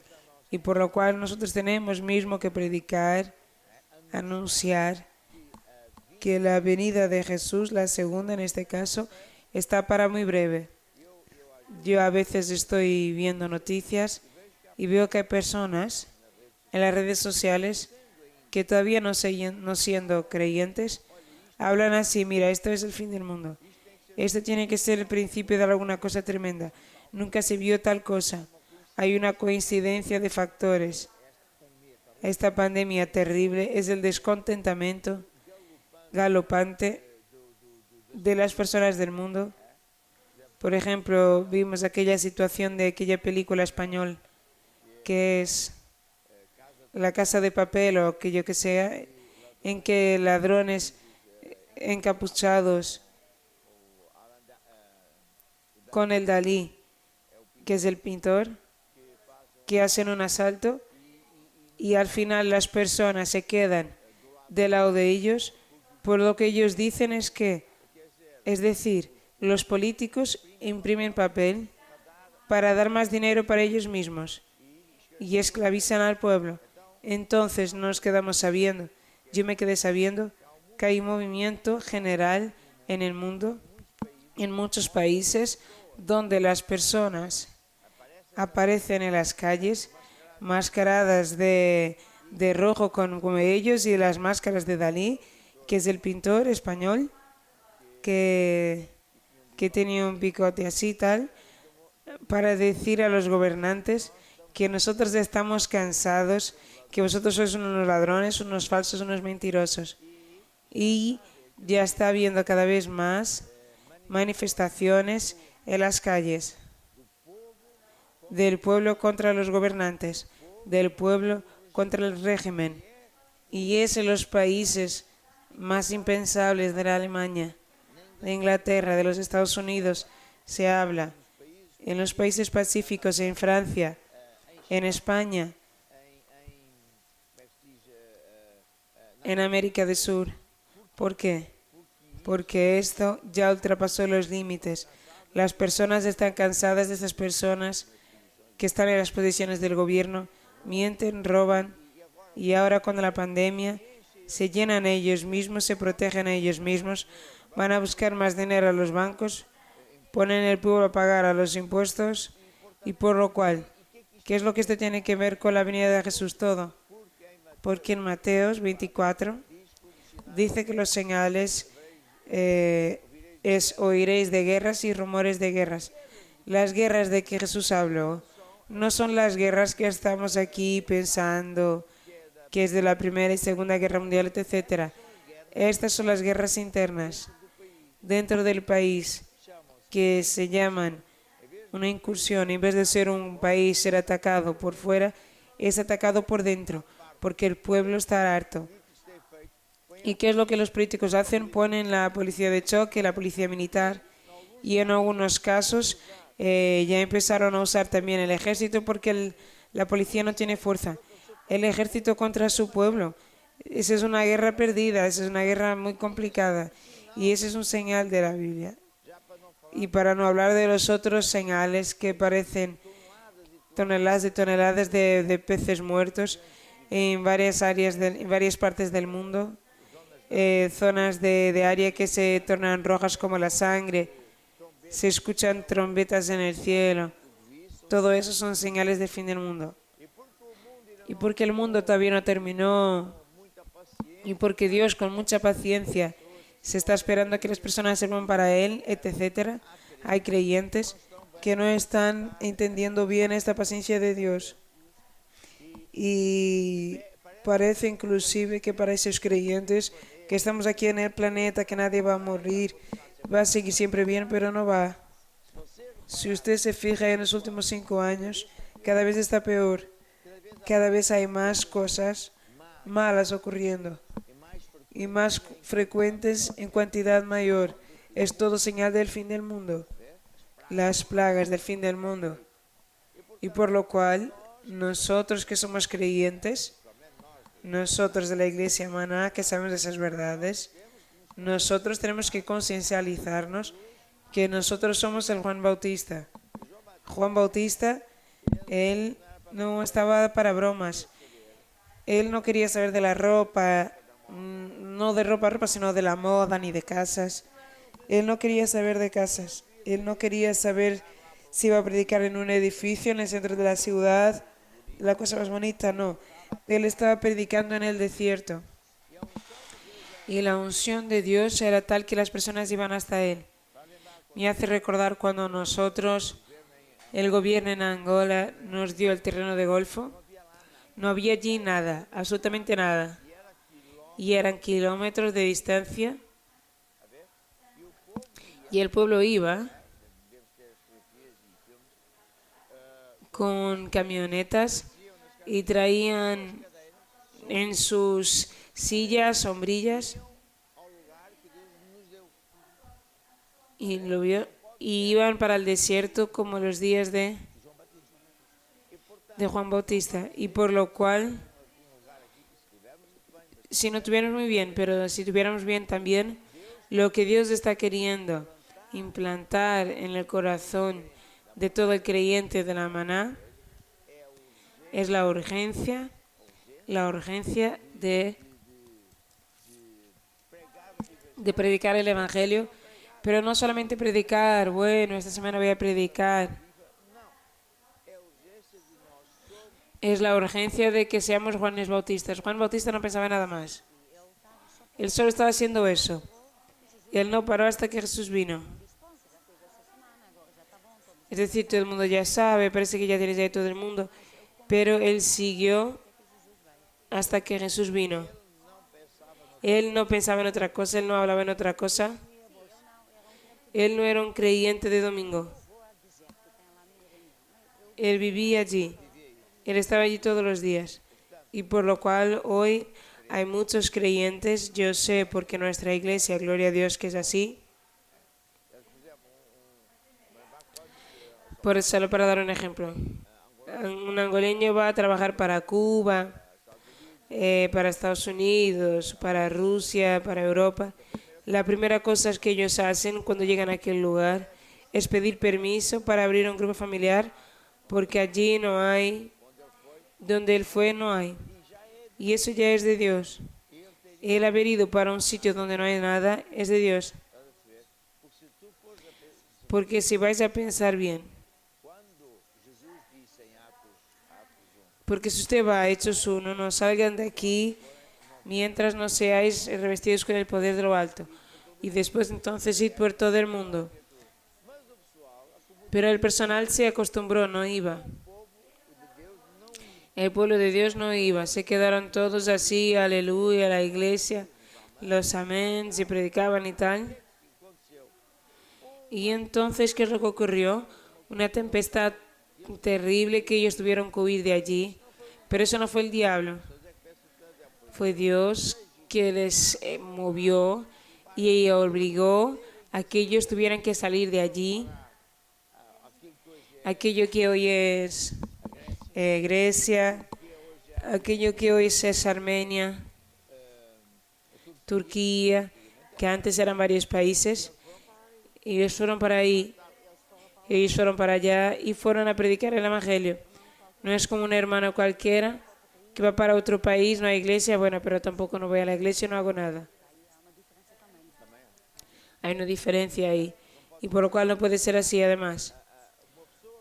Y por lo cual nosotros tenemos mismo que predicar, anunciar que la venida de Jesús, la segunda en este caso, está para muy breve. Yo a veces estoy viendo noticias y veo que hay personas en las redes sociales que todavía no siendo creyentes, hablan así, mira, esto es el fin del mundo. Esto tiene que ser el principio de alguna cosa tremenda. Nunca se vio tal cosa. Hay una coincidencia de factores. Esta pandemia terrible es el descontentamiento galopante de las personas del mundo. Por ejemplo, vimos aquella situación de aquella película española que es La Casa de Papel o aquello que sea, en que ladrones encapuchados con el Dalí, que es el pintor, que hacen un asalto y al final las personas se quedan del lado de ellos, por lo que ellos dicen es que, es decir, los políticos imprimen papel para dar más dinero para ellos mismos y esclavizan al pueblo. Entonces nos quedamos sabiendo, yo me quedé sabiendo que hay un movimiento general en el mundo, en muchos países, donde las personas aparecen en las calles mascaradas de rojo como ellos, y las máscaras de Dalí, que es el pintor español que tenía un bigote así tal, para decir a los gobernantes que nosotros estamos cansados, que vosotros sois unos ladrones, unos falsos, unos mentirosos. Y ya está habiendo cada vez más manifestaciones en las calles del pueblo contra los gobernantes, del pueblo contra el régimen. Y es en los países más impensables de la Alemania, de Inglaterra, de los Estados Unidos, se habla. En los países pacíficos, en Francia, en España, en América del Sur. ¿Por qué? Porque esto ya ultrapasó los límites. Las personas están cansadas de esas personas que están en las posiciones del gobierno, mienten, roban, y ahora con la pandemia se llenan ellos mismos, se protegen a ellos mismos, van a buscar más dinero a los bancos, ponen el pueblo a pagar a los impuestos, y por lo cual, ¿qué es lo que esto tiene que ver con la venida de Jesús? Todo. Porque en Mateos 24 dice que los señales oiréis de guerras y rumores de guerras. Las guerras de que Jesús habló no son las guerras que estamos aquí pensando, que es de la Primera y Segunda Guerra Mundial, etc. Estas son las guerras internas dentro del país, que se llaman una incursión. En vez de ser un país ser atacado por fuera, es atacado por dentro, porque el pueblo está harto. ¿Y qué es lo que los políticos hacen? Ponen la policía de choque, la policía militar, y en algunos casos ya empezaron a usar también el ejército, porque la policía no tiene fuerza. El ejército contra su pueblo. Esa es una guerra perdida, esa es una guerra muy complicada, y ese es un señal de la Biblia. Y para no hablar de los otros señales que parecen toneladas de peces muertos en varias áreas, en varias partes del mundo, zonas de área que se tornan rojas como la sangre, se escuchan trompetas en el cielo, Todo eso son señales del fin del mundo. Y porque el mundo todavía no terminó, y porque Dios con mucha paciencia se está esperando a que las personas sirvan para Él, etcétera, hay creyentes que no están entendiendo bien esta paciencia de Dios. Y parece inclusive que para esos creyentes que estamos aquí en el planeta, que nadie va a morir, va a seguir siempre bien, pero no va. Si usted se fija en los últimos 5 años, cada vez está peor. Cada vez hay más cosas malas ocurriendo y más frecuentes en cantidad mayor. Es todo señal del fin del mundo, las plagas del fin del mundo. Y por lo cual, nosotros que somos creyentes, nosotros de la Iglesia Maná, que sabemos de esas verdades, nosotros tenemos que conciencializarnos que nosotros somos el Juan Bautista. Juan Bautista, él no estaba para bromas. Él no quería saber de la ropa, no de ropa, sino de la moda ni de casas. Él no quería saber de casas. Él no quería saber si iba a predicar en un edificio en el centro de la ciudad, la cosa más bonita, no. Él estaba predicando en el desierto. Y la unción de Dios era tal que las personas iban hasta él. Me hace recordar cuando nosotros, el gobierno en Angola, nos dio el terreno de golfo. No había allí nada, absolutamente nada. Y eran kilómetros de distancia. Y el pueblo iba con camionetas y traían en sus sillas, sombrillas, y iban para el desierto como los días de Juan Bautista, y por lo cual, si no tuviéramos muy bien, pero si tuviéramos bien también, lo que Dios está queriendo implantar en el corazón de todo el creyente de la Maná es la urgencia de predicar el Evangelio, pero no solamente predicar, bueno, esta semana voy a predicar. Es la urgencia de que seamos Juanes Bautistas. Juan Bautista no pensaba nada más. Él solo estaba haciendo eso. Y él no paró hasta que Jesús vino. Es decir, todo el mundo ya sabe, parece que ya tienes ya todo el mundo, pero él siguió hasta que Jesús vino. Él no pensaba en otra cosa, él no hablaba en otra cosa. Él no era un creyente de domingo. Él vivía allí. Él estaba allí todos los días. Y por lo cual hoy hay muchos creyentes, yo sé porque nuestra iglesia, gloria a Dios que es así. Solo para dar un ejemplo. Un angoleño va a trabajar para Cuba, para Estados Unidos, para Rusia, para Europa. La primera cosa que ellos hacen cuando llegan a aquel lugar es pedir permiso para abrir un grupo familiar, porque allí no hay, donde él fue no hay. Y eso ya es de Dios. El haber ido para un sitio donde no hay nada es de Dios. Porque si vais a pensar bien, porque si usted va a Hechos 1, no salgan de aquí mientras no seáis revestidos con el poder de lo alto. Y después entonces id por todo el mundo. Pero el personal se acostumbró, no iba. El pueblo de Dios no iba. Se quedaron todos así, aleluya, a la iglesia, los amén, se predicaban y tal. Y entonces, ¿qué es lo que ocurrió? Una tempestad terrible que ellos tuvieron que huir de allí. Pero eso no fue el diablo. Fue Dios que les movió y obligó a que ellos tuvieran que salir de allí. Aquello que hoy es Grecia, aquello que hoy es Armenia, Turquía, que antes eran varios países. Y ellos fueron para ahí, ellos fueron para allá y fueron a predicar el Evangelio. No es como un hermano cualquiera que va para otro país, no hay iglesia, bueno, pero tampoco no voy a la iglesia, no hago nada. Hay una diferencia ahí, y por lo cual no puede ser así además.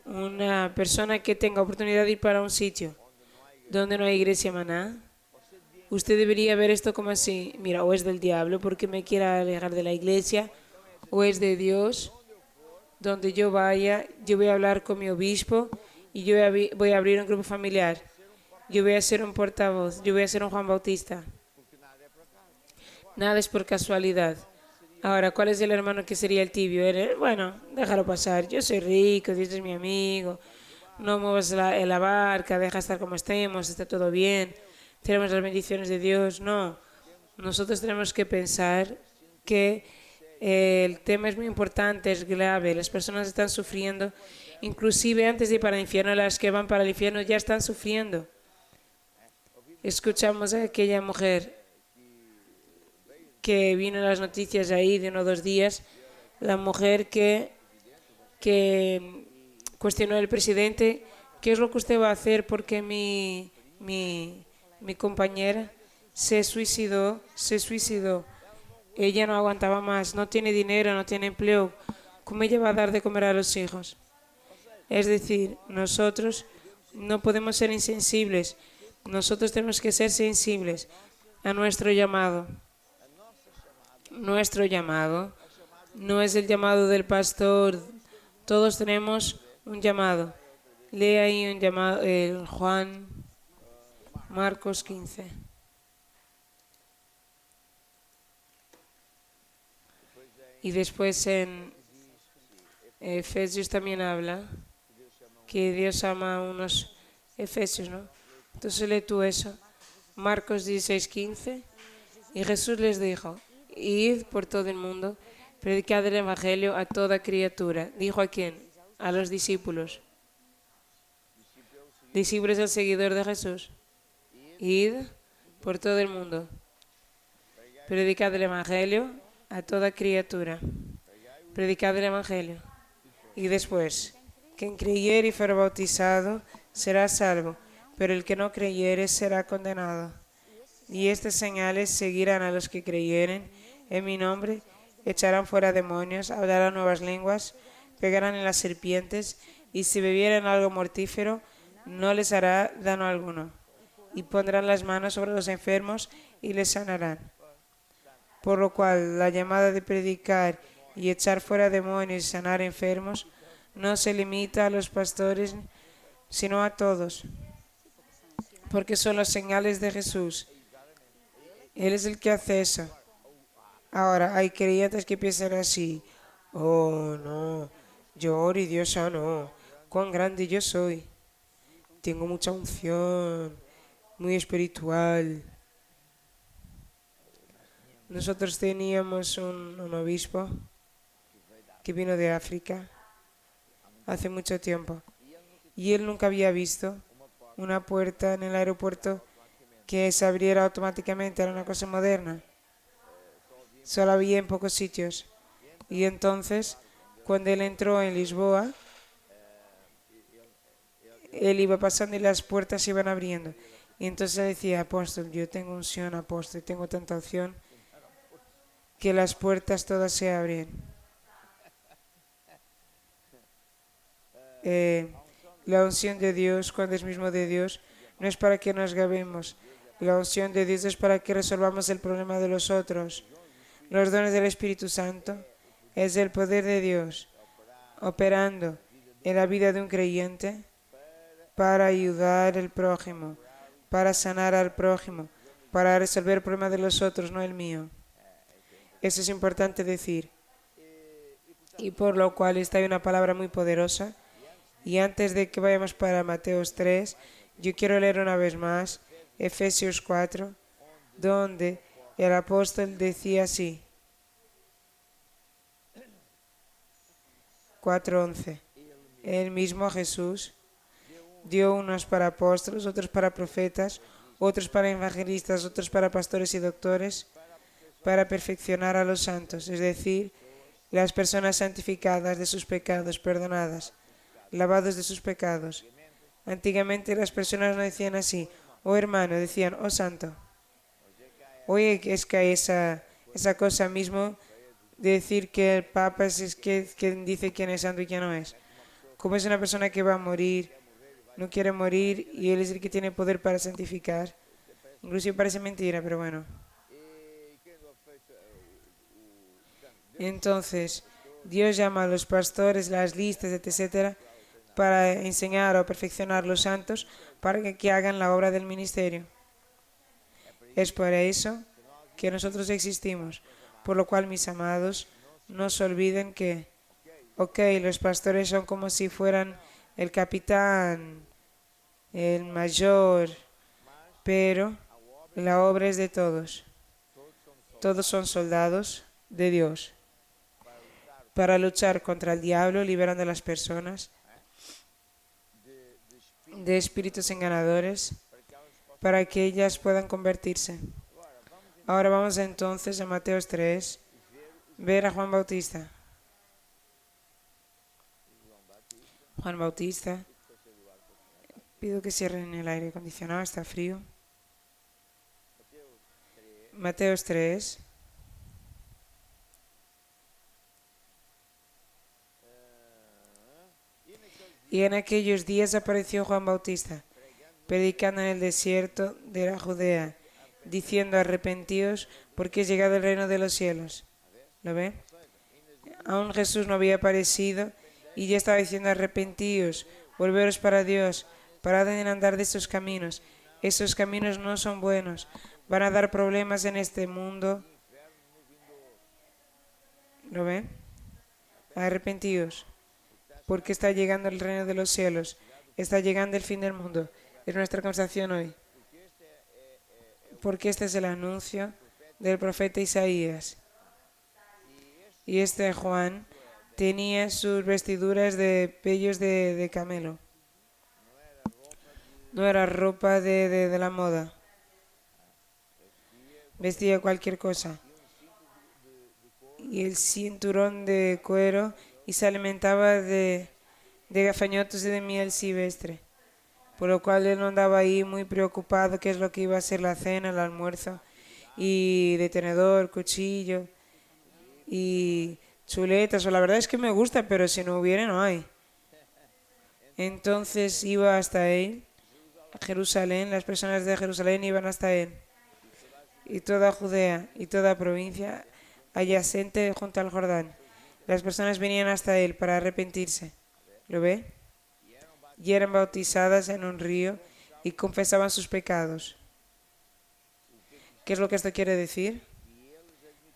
una persona que tenga oportunidad de ir para un sitio donde no hay iglesia maná, usted debería ver esto como así, mira, o es del diablo porque me quiera alejar de la iglesia, o es de Dios, donde yo vaya, yo voy a hablar con mi obispo y yo voy a abrir un grupo familiar, yo voy a ser un portavoz, yo voy a ser un Juan Bautista. Nada es por casualidad. Ahora, ¿cuál es el hermano que sería el tibio? Bueno, déjalo pasar, yo soy rico, Dios es mi amigo, no muevas la barca, deja estar como estemos, está todo bien, tenemos las bendiciones de Dios. No, nosotros tenemos que pensar que el tema es muy importante, es grave, las personas están sufriendo, inclusive antes de ir para el infierno, las que van para el infierno ya están sufriendo. Escuchamos a aquella mujer que vino en las noticias ahí de 1 o 2 días, la mujer que cuestionó al presidente, ¿qué es lo que usted va a hacer? Porque mi compañera se suicidó. Ella no aguantaba más, no tiene dinero, no tiene empleo. ¿Cómo ella va a dar de comer a los hijos? Es decir, nosotros no podemos ser insensibles. Nosotros tenemos que ser sensibles a nuestro llamado. Nuestro llamado no es el llamado del pastor. Todos tenemos un llamado. Lee ahí un llamado, Juan, Marcos 15. Y después en Efesios también habla que Dios ama a unos Efesios, ¿no? Entonces lee tú eso. Marcos 16:15. Y Jesús les dijo, id por todo el mundo, predicad el evangelio a toda criatura. ¿Dijo a quién? A los discípulos. Discípulo es el seguidor de Jesús. Id por todo el mundo, predicad el evangelio a toda criatura. Predicad el evangelio. Y después, quien creyere y fuera bautizado será salvo, pero el que no creyere será condenado. Y estas señales seguirán a los que creyeren en mi nombre, echarán fuera demonios, hablarán nuevas lenguas, pegarán en las serpientes, y si bebieren algo mortífero, no les hará daño alguno. Y pondrán las manos sobre los enfermos y les sanarán. Por lo cual, la llamada de predicar y echar fuera demonios y sanar enfermos no se limita a los pastores, sino a todos, porque son las señales de Jesús. Él es el que hace eso. Ahora, hay creyentes que piensan así, oh no, yo oro y Dios sanó, cuán grande yo soy, tengo mucha unción, muy espiritual. Nosotros teníamos un obispo que vino de África hace mucho tiempo y él nunca había visto una puerta en el aeropuerto que se abriera automáticamente, era una cosa moderna. Solo había en pocos sitios. Y entonces, cuando él entró en Lisboa, él iba pasando y las puertas se iban abriendo. Y entonces decía, apóstol, yo tengo unción, apóstol, tengo tanta unción que las puertas todas se abren. La unción de Dios, cuando es mismo de Dios, no es para que nos gabemos. La unción de Dios es para que resolvamos el problema de los otros. Los dones del Espíritu Santo es el poder de Dios operando en la vida de un creyente para ayudar al prójimo, para sanar al prójimo, para resolver el problema de los otros, no el mío. Eso es importante decir. Y por lo cual esta hay una palabra muy poderosa. Y antes de que vayamos para Mateos 3, yo quiero leer una vez más Efesios 4, donde el apóstol decía así, 4:11, el mismo Jesús dio unos para apóstoles, otros para profetas, otros para evangelistas, otros para pastores y doctores, para perfeccionar a los santos, es decir, las personas santificadas de sus pecados, perdonadas, lavados de sus pecados. Antiguamente las personas no decían así, oh hermano, decían, oh santo. Oye, es que hay esa cosa mismo de decir que el Papa es quien dice quién es santo y quién no es. Como es una persona que va a morir, no quiere morir y Él es el que tiene poder para santificar. Inclusive parece mentira, pero bueno. Entonces, Dios llama a los pastores, las listas, etcétera, para enseñar o perfeccionar los santos para que hagan la obra del ministerio. Es por eso que nosotros existimos. Por lo cual, mis amados, no se olviden que, los pastores son como si fueran el capitán, el mayor, pero la obra es de todos. Todos son soldados de Dios para luchar contra el diablo, liberando a las personas de espíritus engañadores para que ellas puedan convertirse. Ahora vamos entonces a Mateo 3, ver a Juan Bautista. Juan Bautista. Pido que cierren el aire acondicionado, está frío. Mateo 3. Y en aquellos días apareció Juan Bautista, predicando en el desierto de la Judea, diciendo: arrepentíos, porque es llegado el reino de los cielos. ¿Lo ven? Aún Jesús no había aparecido y ya estaba diciendo: arrepentíos, volveros para Dios, parad en andar de estos caminos. Esos caminos no son buenos, van a dar problemas en este mundo. ¿Lo ven? Arrepentíos, porque está llegando el reino de los cielos, está llegando el fin del mundo. Es nuestra conversación hoy. Porque este es el anuncio del profeta Isaías. Y este Juan tenía sus vestiduras de pellos de camelo. No era ropa de la moda. Vestía cualquier cosa. Y el cinturón de cuero y se alimentaba de gafanhotos y de miel silvestre. Por lo cual él no andaba ahí muy preocupado qué es lo que iba a ser la cena, el almuerzo, y de tenedor, cuchillo y chuletas. O la verdad es que me gusta, pero si no hubiera, no hay. Entonces iba hasta él, a Jerusalén, las personas de Jerusalén iban hasta él. Y toda Judea y toda provincia adyacente junto al Jordán. Las personas venían hasta él para arrepentirse. ¿Lo ve? Y eran bautizadas en un río y confesaban sus pecados. ¿Qué es lo que esto quiere decir?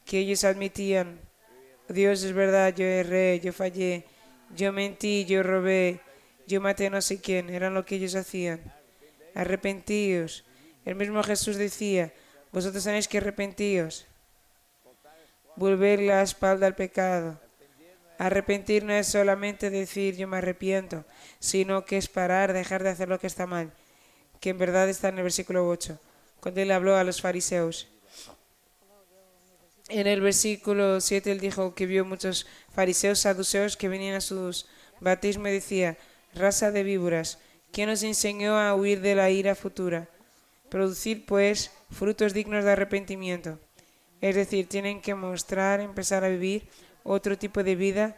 Que ellos admitían: Dios, es verdad, yo erré, yo fallé, yo mentí, yo robé, yo maté a no sé quién. Eran lo que ellos hacían. Arrepentíos. El mismo Jesús decía: vosotros tenéis que arrepentíos. Volver la espalda al pecado. Arrepentir no es solamente decir yo me arrepiento, sino que es parar, dejar de hacer lo que está mal, que en verdad está en el versículo 8, cuando él habló a los fariseos. En el versículo 7 él dijo que vio muchos fariseos, saduceos que venían a sus bautismos y decía: raza de víboras, ¿quién os enseñó a huir de la ira futura? Producir pues frutos dignos de arrepentimiento. Es decir, tienen que mostrar, empezar a vivir otro tipo de vida.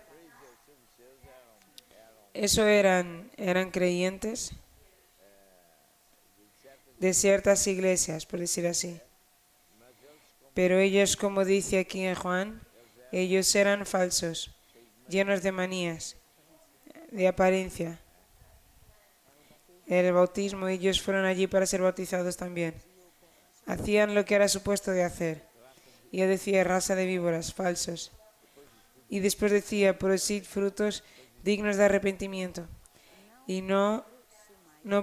Eso eran creyentes de ciertas iglesias, por decir así. Pero ellos, como dice aquí en Juan, ellos eran falsos, llenos de manías, de apariencia. El bautismo, ellos fueron allí para ser bautizados también. Hacían lo que era supuesto de hacer. Y él decía: raza de víboras, falsos. Y después decía: producid frutos dignos de arrepentimiento. Y no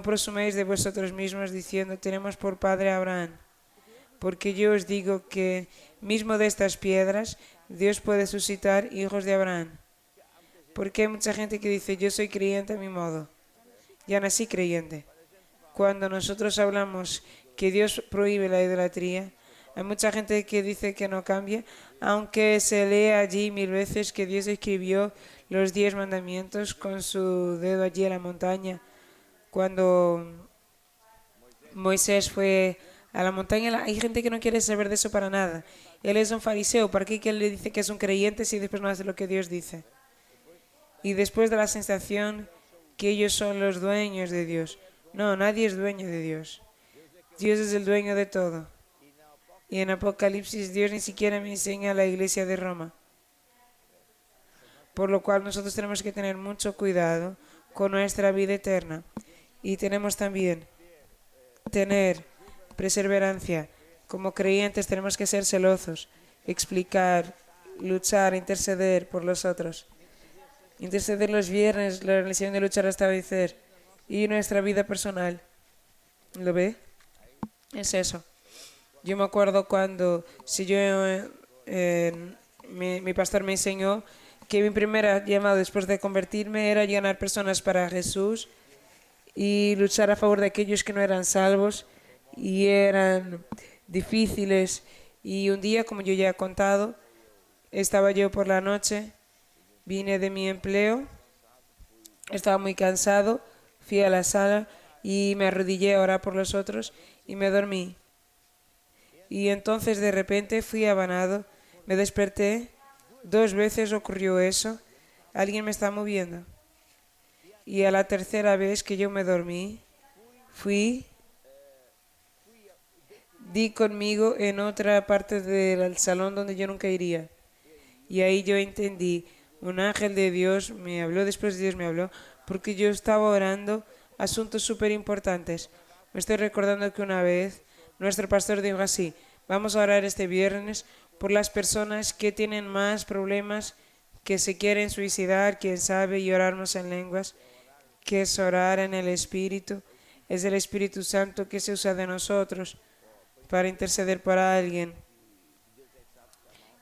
presuméis de vosotros mismos diciendo: tenemos por padre a Abraham. Porque yo os digo que mismo de estas piedras Dios puede suscitar hijos de Abraham. Porque hay mucha gente que dice: yo soy creyente a mi modo. Ya nací creyente. Cuando nosotros hablamos que Dios prohíbe la idolatría, hay mucha gente que dice que no cambia, aunque se lee allí 1000 veces que Dios escribió los 10 mandamientos con su dedo allí en la montaña. Cuando Moisés fue a la montaña, hay gente que no quiere saber de eso para nada. Él es un fariseo, ¿para qué que él le dice que es un creyente si después no hace lo que Dios dice? y después da la sensación que ellos son los dueños de Dios. No, nadie es dueño de Dios. Dios es el dueño de todo. Y en Apocalipsis Dios ni siquiera me enseña a la iglesia de Roma. Por lo cual nosotros tenemos que tener mucho cuidado con nuestra vida eterna. Y tenemos también tener perseverancia. Como creyentes tenemos que ser celosos, explicar, luchar, interceder por los otros. Interceder los viernes, la relación de luchar hasta vencer. Y nuestra vida personal. ¿Lo ve? Es eso. Yo me acuerdo cuando, si yo, mi pastor me enseñó que mi primera llamada después de convertirme era ganar personas para Jesús y luchar a favor de aquellos que no eran salvos y eran difíciles. Y un día, como yo ya he contado, estaba yo por la noche, vine de mi empleo, estaba muy cansado, fui a la sala y me arrodillé a orar por los otros y me dormí. Y entonces de repente fui abanado, me desperté, 2 veces ocurrió eso, alguien me está moviendo. Y a la tercera vez que yo me dormí, di conmigo en otra parte del salón donde yo nunca iría. Y ahí yo entendí, un ángel de Dios me habló, después Dios me habló, porque yo estaba orando asuntos súper importantes. Me estoy recordando que una vez nuestro pastor dijo así: vamos a orar este viernes por las personas que tienen más problemas, que se quieren suicidar, quién sabe, y orarnos en lenguas, que es orar en el Espíritu. Es el Espíritu Santo que se usa de nosotros para interceder por alguien.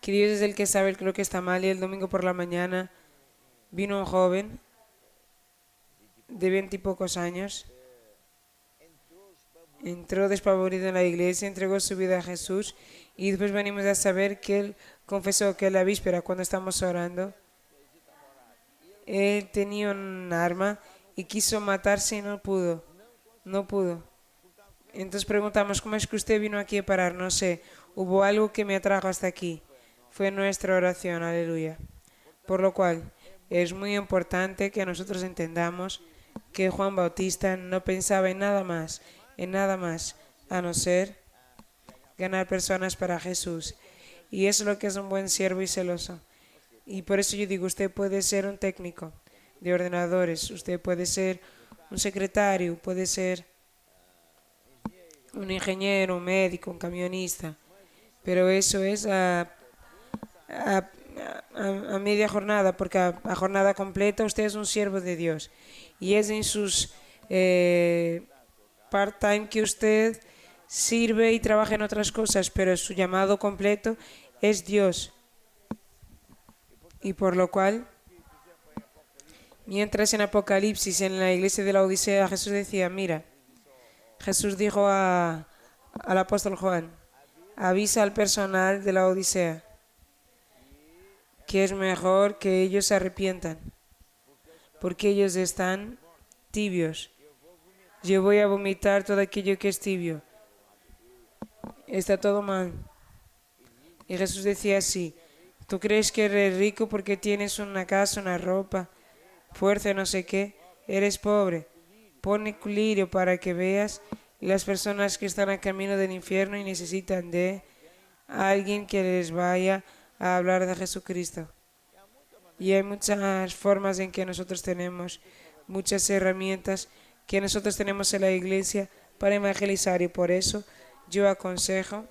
Que Dios es el que sabe lo que está mal. Y el domingo por la mañana vino un joven de 20 y pocos años. Entró despavorido en la iglesia, entregó su vida a Jesús y después venimos a saber que él confesó que la víspera, cuando estamos orando, él tenía un arma y quiso matarse y no pudo. Entonces preguntamos, ¿cómo es que usted vino aquí a parar? No sé, hubo algo que me atrajo hasta aquí. Fue nuestra oración, aleluya. Por lo cual, es muy importante que nosotros entendamos que Juan Bautista no pensaba en nada más, a no ser ganar personas para Jesús. Y eso es lo que es un buen siervo y celoso. Y por eso yo digo, usted puede ser un técnico de ordenadores, usted puede ser un secretario, puede ser un ingeniero, un médico, un camionista, pero eso es a media jornada, porque a jornada completa usted es un siervo de Dios. Y es en sus part-time que usted sirve y trabaja en otras cosas, pero su llamado completo es Dios. Y por lo cual, mientras en Apocalipsis, en la iglesia de la Odisea, Jesús decía, mira, Jesús dijo al apóstol Juan, avisa al personal de la Odisea que es mejor que ellos se arrepientan, porque ellos están tibios. Yo voy a vomitar todo aquello que es tibio. Está todo mal. Y Jesús decía así, ¿tú crees que eres rico porque tienes una casa, una ropa, fuerza, no sé qué? Eres pobre. Pon equilibrio para que veas las personas que están al camino del infierno y necesitan de alguien que les vaya a hablar de Jesucristo. Y hay muchas formas en que nosotros tenemos, muchas herramientas que nosotros tenemos en la iglesia para evangelizar, y por eso yo aconsejo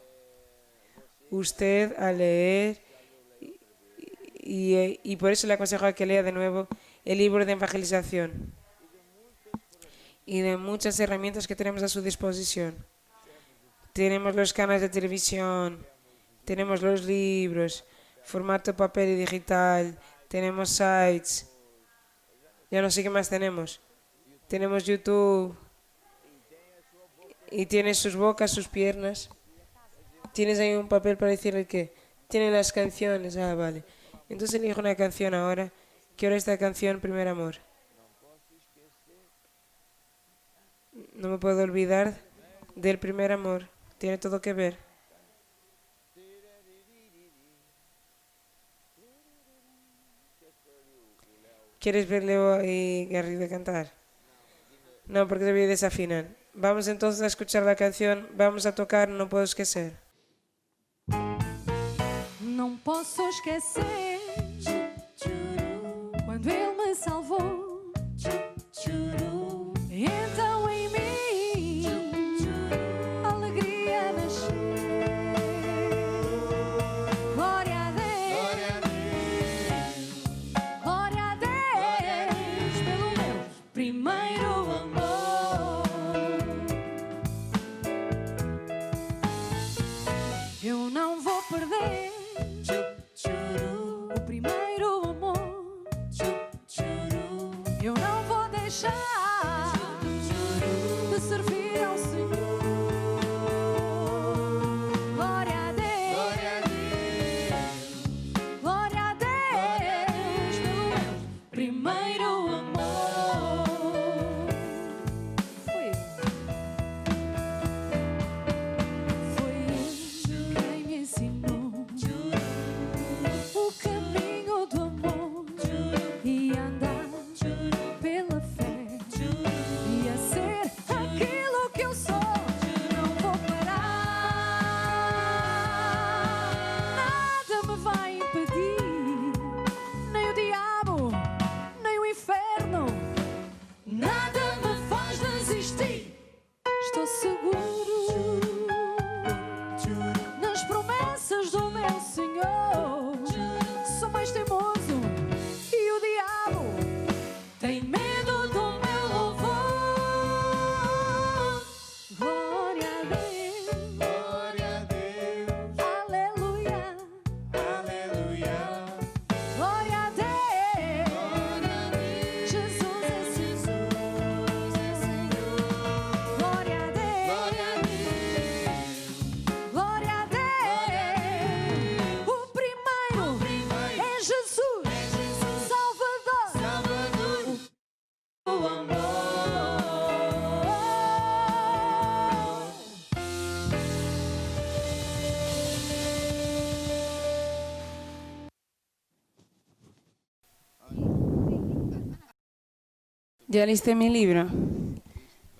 usted a leer y por eso le aconsejo a que lea de nuevo el libro de evangelización y de muchas herramientas que tenemos a su disposición. Tenemos los canales de televisión, tenemos los libros, formato papel y digital, tenemos sites, ya no sé qué más tenemos. Tenemos YouTube y tiene sus bocas, sus piernas. Tienes ahí un papel para decirle que tiene las canciones. Ah, vale. Entonces elijo una canción ahora. Quiero esta canción, Primer Amor. No me puedo olvidar del primer amor. Tiene todo que ver. ¿Quieres verle y Garrido cantar? No, porque te voy a desafinar. Vamos entonces a escuchar la canción. Vamos a tocar No Puedo Esquecer. Não posso esquecer quando ele me salvou. Então em mim a alegria nasceu. Glória a Deus, glória a Deus pelo meu primeiro amor. Eu não vou perder o primeiro amor. Eu não vou deixar de servir ao Senhor. Glória a Deus, glória a Deus pelo meu primeiro amor. Foi ele quem me ensinou o caminho do amor e andar pela fé e a ser aquilo que eu sou. Não vou parar, nada me vai impedir, nem o diabo, nem o inferno, nada me faz desistir. Estou seguro nas promessas do meu Senhor. Sou mais teimoso e o diabo tem medo do meu louvor. Glória a Deus, Glória a Deus, aleluia. aleluia. Glória a Deus, Jesus é Senhor. Glória a Deus, glória a Deus. O primeiro é Jesus, Salvador, o amor. ¿Ya leíste mi libro?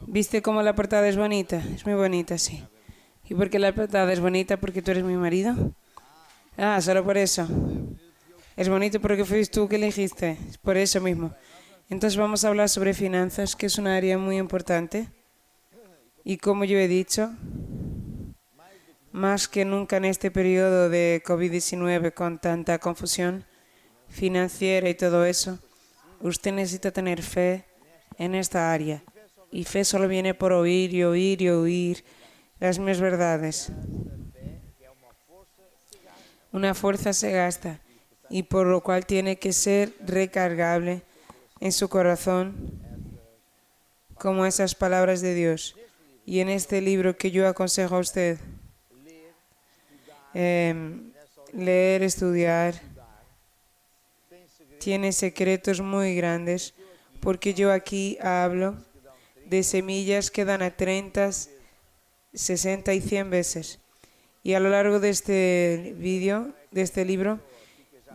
¿Viste cómo la portada es bonita? Es muy bonita, sí. ¿Y por qué la portada es bonita? ¿Porque tú eres mi marido? Ah, solo por eso. Es bonito porque fuiste tú que elegiste. Es por eso mismo. Entonces vamos a hablar sobre finanzas, que es un área muy importante. Y como yo he dicho, más que nunca en este periodo de COVID-19 con tanta confusión financiera y todo eso, usted necesita tener fe en esta área. Y fe solo viene por oír y oír y oír las mismas verdades. Una fuerza se gasta y por lo cual tiene que ser recargable en su corazón como esas palabras de Dios. Y en este libro que yo aconsejo a usted, leer, estudiar, tiene secretos muy grandes, porque yo aquí hablo de semillas que dan a 30, 60 y 100 veces. Y a lo largo de este vídeo, de este libro,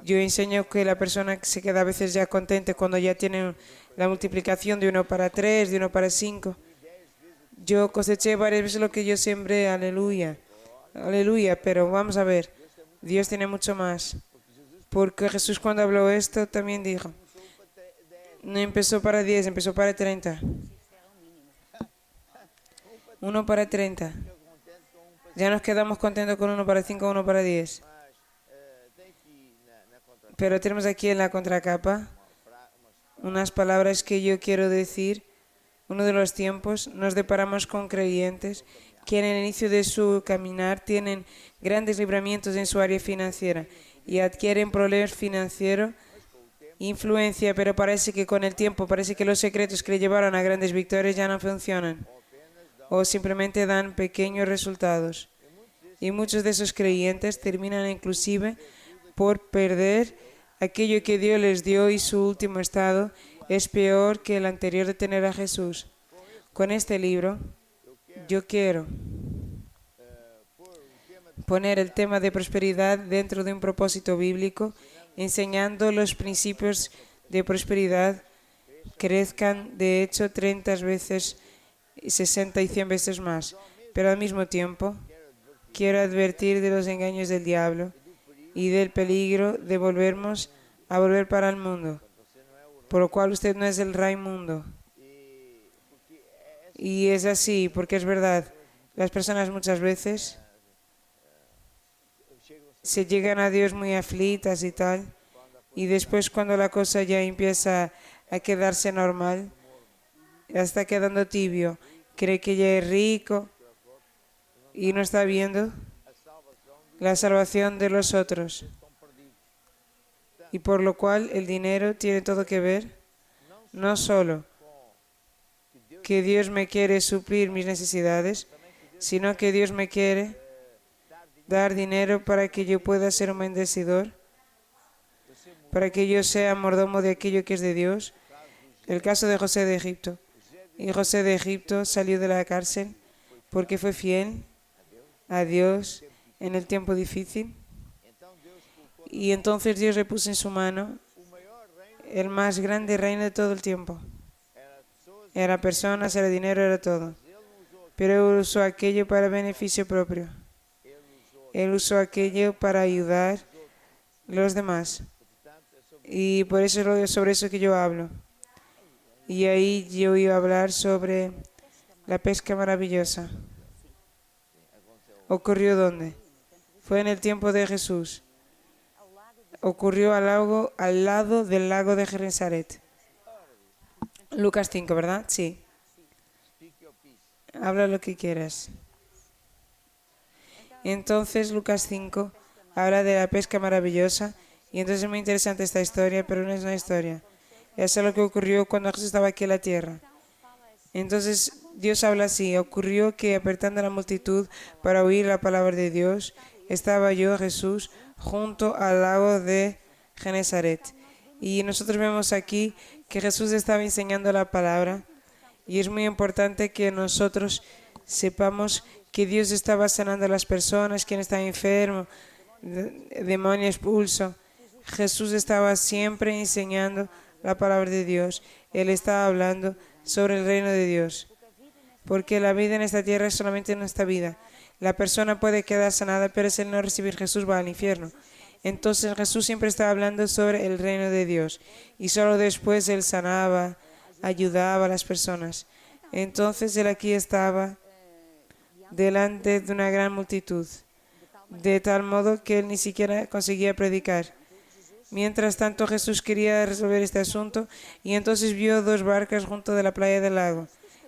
yo enseño que la persona se queda a veces ya contenta cuando ya tiene la multiplicación de 1 para 3, de 1 para 5. Yo coseché varias veces lo que yo sembré, aleluya, aleluya, pero vamos a ver, Dios tiene mucho más. Porque Jesús cuando habló esto también dijo, no empezó para 10, empezó para 30. 1 para 30. Ya nos quedamos contentos con 1 para 5, 1 para 10. Pero tenemos aquí en la contracapa unas palabras que yo quiero decir. Uno de los tiempos nos deparamos con creyentes que en el inicio de su caminar tienen grandes libramientos en su área financiera y adquieren problemas financieros, influencia, pero parece que con el tiempo, parece que los secretos que le llevaron a grandes victorias ya no funcionan o simplemente dan pequeños resultados. Y muchos de esos creyentes terminan inclusive por perder aquello que Dios les dio y su último estado es peor que el anterior de tener a Jesús. Con este libro yo quiero poner el tema de prosperidad dentro de un propósito bíblico, enseñando los principios de prosperidad crezcan de hecho 30 veces, 60 y 100 veces más. Pero al mismo tiempo, quiero advertir de los engaños del diablo y del peligro de volver para el mundo, por lo cual usted no es el rey mundo. Y es así, porque es verdad, las personas muchas veces se llegan a Dios muy aflitas y tal, y después cuando la cosa ya empieza a quedarse normal, ya está quedando tibio, cree que ya es rico y no está viendo la salvación de los otros. Y por lo cual el dinero tiene todo que ver, no solo que Dios me quiere suplir mis necesidades, sino que Dios me quiere dar dinero para que yo pueda ser un bendecidor, para que yo sea mordomo de aquello que es de Dios. El caso de José de Egipto. Y José de Egipto salió de la cárcel porque fue fiel a Dios en el tiempo difícil. Y entonces Dios le puso en su mano el más grande reino de todo el tiempo. Era personas, era dinero, era todo. Pero él usó aquello para beneficio propio. Él usó aquello para ayudar a los demás. Y por eso es sobre eso que yo hablo. Y ahí yo iba a hablar sobre la pesca maravillosa. ¿Ocurrió dónde? Fue en el tiempo de Jesús. Ocurrió al lado del lago de Genesaret. Lucas 5, ¿verdad? Sí. Habla lo que quieras. Entonces Lucas 5 habla de la pesca maravillosa. Y entonces es muy interesante esta historia, pero no es una historia. Eso es lo que ocurrió cuando Jesús estaba aquí en la tierra. Entonces Dios habla así. Ocurrió que apartando a la multitud para oír la palabra de Dios, estaba yo, Jesús, junto al lago de Genesaret. Y nosotros vemos aquí que Jesús estaba enseñando la palabra. Y es muy importante que nosotros sepamos que Dios estaba sanando a las personas, quien está enfermo, demonio expulso. Jesús estaba siempre enseñando la palabra de Dios. Él estaba hablando sobre el reino de Dios. Porque la vida en esta tierra es solamente en esta vida. La persona puede quedar sanada, pero si él no recibir Jesús va al infierno. Entonces Jesús siempre estaba hablando sobre el reino de Dios. Y solo después él sanaba, ayudaba a las personas. Entonces él aquí estaba delante de una gran multitud, de tal modo que él ni siquiera conseguía predicar. Mientras tanto Jesús quería resolver este asunto y entonces vio 2 barcas junto de la playa del lago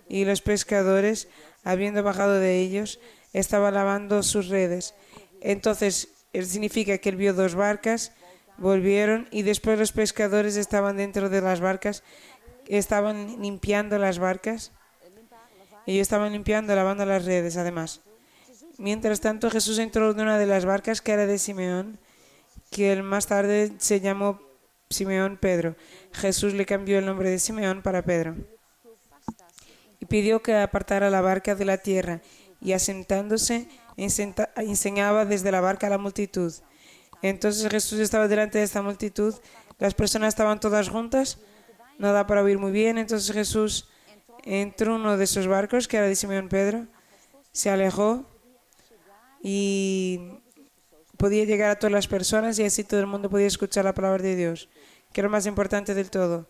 y los pescadores, habiendo bajado de ellos, estaban lavando sus redes. Entonces significa que él vio 2 barcas, volvieron y después los pescadores estaban dentro de las barcas, estaban limpiando las barcas. Ellos estaban limpiando, lavando las redes además. Mientras tanto Jesús entró en una de las barcas que era de Simeón, que él más tarde se llamó Simeón Pedro. Jesús le cambió el nombre de Simeón para Pedro. Y pidió que apartara la barca de la tierra, y asentándose enseñaba desde la barca a la multitud. Entonces Jesús estaba delante de esta multitud, las personas estaban todas juntas, no da para oír muy bien. Entonces Jesús entró en uno de esos barcos, que era de Simeón Pedro, se alejó y podía llegar a todas las personas y así todo el mundo podía escuchar la palabra de Dios, que era lo más importante del todo.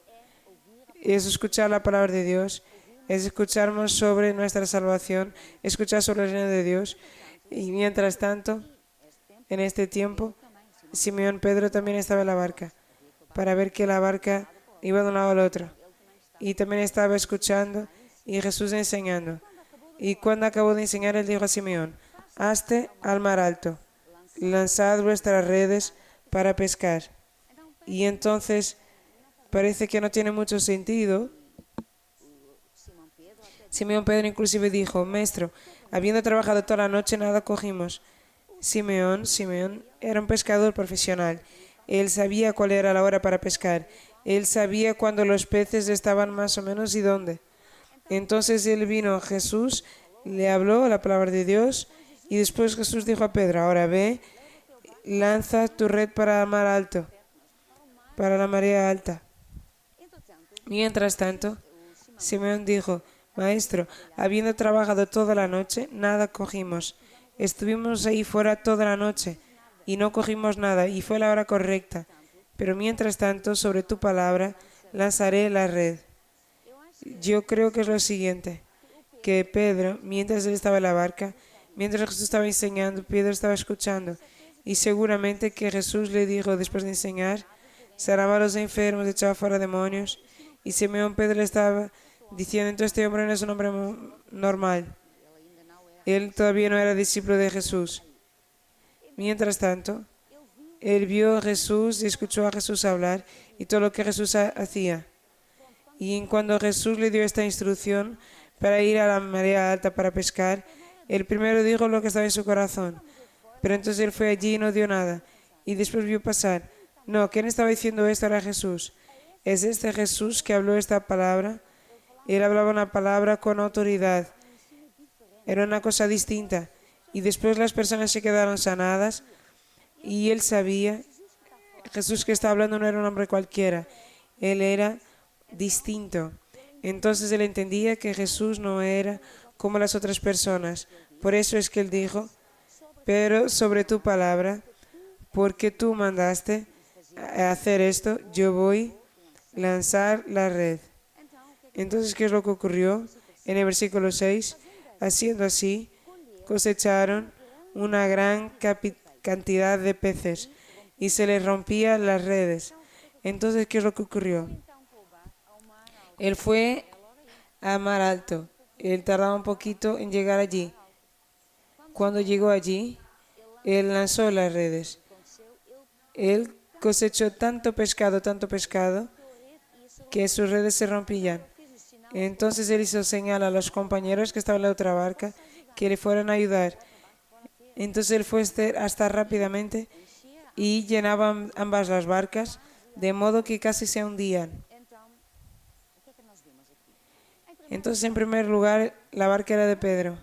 Es escuchar la palabra de Dios, es escucharnos sobre nuestra salvación, escuchar sobre el reino de Dios. Y mientras tanto, en este tiempo, Simeón Pedro también estaba en la barca, para ver que la barca iba de un lado al otro. Y también estaba escuchando y Jesús enseñando. Y cuando acabó de enseñar, él dijo a Simeón: «Hazte al mar alto, lanzad vuestras redes para pescar». Y entonces parece que no tiene mucho sentido. Simeón Pedro inclusive dijo: «Maestro, habiendo trabajado toda la noche, nada cogimos». Simeón era un pescador profesional. Él sabía cuál era la hora para pescar. Él sabía cuándo los peces estaban más o menos y dónde. Entonces él vino a Jesús, le habló la palabra de Dios y después Jesús dijo a Pedro: «Ahora ve, lanza tu red para el mar alto, para la marea alta». Mientras tanto, Simeón dijo, Maestro, habiendo trabajado toda la noche, nada cogimos. Estuvimos ahí fuera toda la noche y no cogimos nada, y fue la hora correcta. Pero mientras tanto, sobre tu palabra, lanzaré la red. Yo creo que es lo siguiente, que Pedro, mientras él estaba en la barca, mientras Jesús estaba enseñando, Pedro estaba escuchando. Y seguramente que Jesús le dijo después de enseñar, sanaba a los enfermos, echaba fuera demonios. Y Simeón Pedro le estaba diciendo, entonces este hombre no es un hombre normal. Él todavía no era discípulo de Jesús. Mientras tanto, él vio a Jesús y escuchó a Jesús hablar y todo lo que Jesús hacía. Y cuando Jesús le dio esta instrucción para ir a la marea alta para pescar, él primero dijo lo que estaba en su corazón. Pero entonces él fue allí y no dio nada. Y después vio pasar. No, ¿quién estaba diciendo esto? Era Jesús. Es este Jesús que habló esta palabra. Él hablaba una palabra con autoridad. Era una cosa distinta. Y después las personas se quedaron sanadas. Y él sabía, Jesús que estaba hablando no era un hombre cualquiera. Él era distinto. Entonces él entendía que Jesús no era como las otras personas. Por eso es que él dijo, pero sobre tu palabra, porque tú mandaste a hacer esto, yo voy a lanzar la red. Entonces, ¿qué es lo que ocurrió? En el versículo 6, haciendo así, cosecharon una gran cantidad de peces y se les rompían las redes. Entonces, ¿qué es lo que ocurrió? Él fue a mar alto. Él tardaba un poquito en llegar allí. Cuando llegó allí, él lanzó las redes. Él cosechó tanto pescado, que sus redes se rompían. Entonces él hizo señal a los compañeros que estaban en la otra barca que le fueran a ayudar. Entonces él fue hasta rápidamente y llenaba ambas las barcas, de modo que casi se hundían. Entonces, en primer lugar, la barca era de Pedro.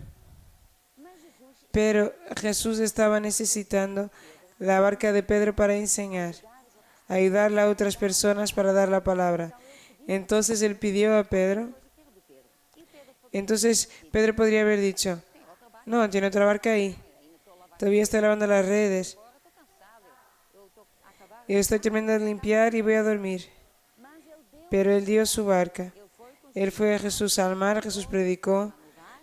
Pero Jesús estaba necesitando la barca de Pedro para enseñar, ayudarle a otras personas para dar la palabra. Entonces él pidió a Pedro. Entonces Pedro podría haber dicho, no, tiene otra barca ahí. Todavía estoy lavando las redes. Y estoy terminando de limpiar y voy a dormir. Pero él dio su barca. Él fue a Jesús al mar, Jesús predicó,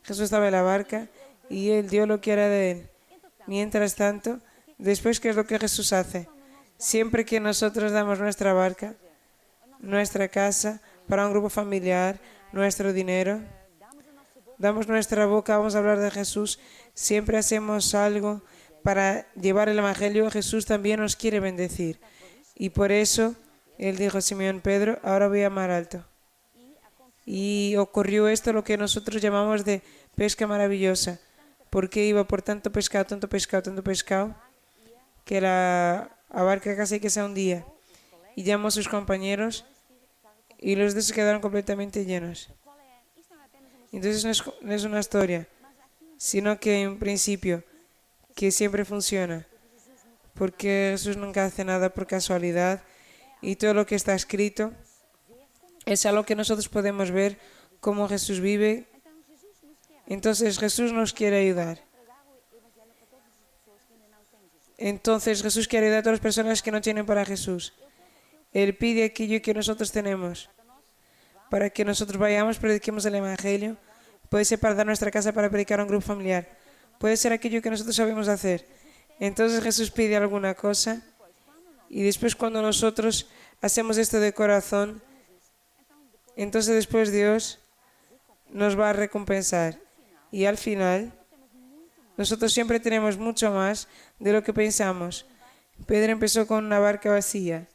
Jesús estaba en la barca y él dio lo que era de él. Mientras tanto, después, ¿qué es lo que Jesús hace? Siempre que nosotros damos nuestra barca, nuestra casa, para un grupo familiar, nuestro dinero, damos nuestra boca, vamos a hablar de Jesús, siempre hacemos algo para llevar el Evangelio, Jesús también nos quiere bendecir. Y por eso, él dijo a Simeón Pedro, ahora voy a mar alto. Y ocurrió esto, lo que nosotros llamamos de pesca maravillosa, porque iba por tanto pescado, que la barca casi que se hundía. Y llamó a sus compañeros y los dos se quedaron completamente llenos. Entonces no es una historia, sino que en principio, que siempre funciona, porque Jesús nunca hace nada por casualidad y todo lo que está escrito es algo que nosotros podemos ver cómo Jesús vive. Entonces Jesús nos quiere ayudar. Entonces Jesús quiere ayudar a todas las personas que no tienen para Jesús. Él pide aquello que nosotros tenemos para que nosotros vayamos, prediquemos el Evangelio. Puede ser para dar nuestra casa para predicar a un grupo familiar. Puede ser aquello que nosotros sabemos hacer. Entonces Jesús pide alguna cosa y después cuando nosotros hacemos esto de corazón, entonces después Dios nos va a recompensar. Y al final, nosotros siempre tenemos mucho más de lo que pensamos. Pedro empezó con una barca vacía,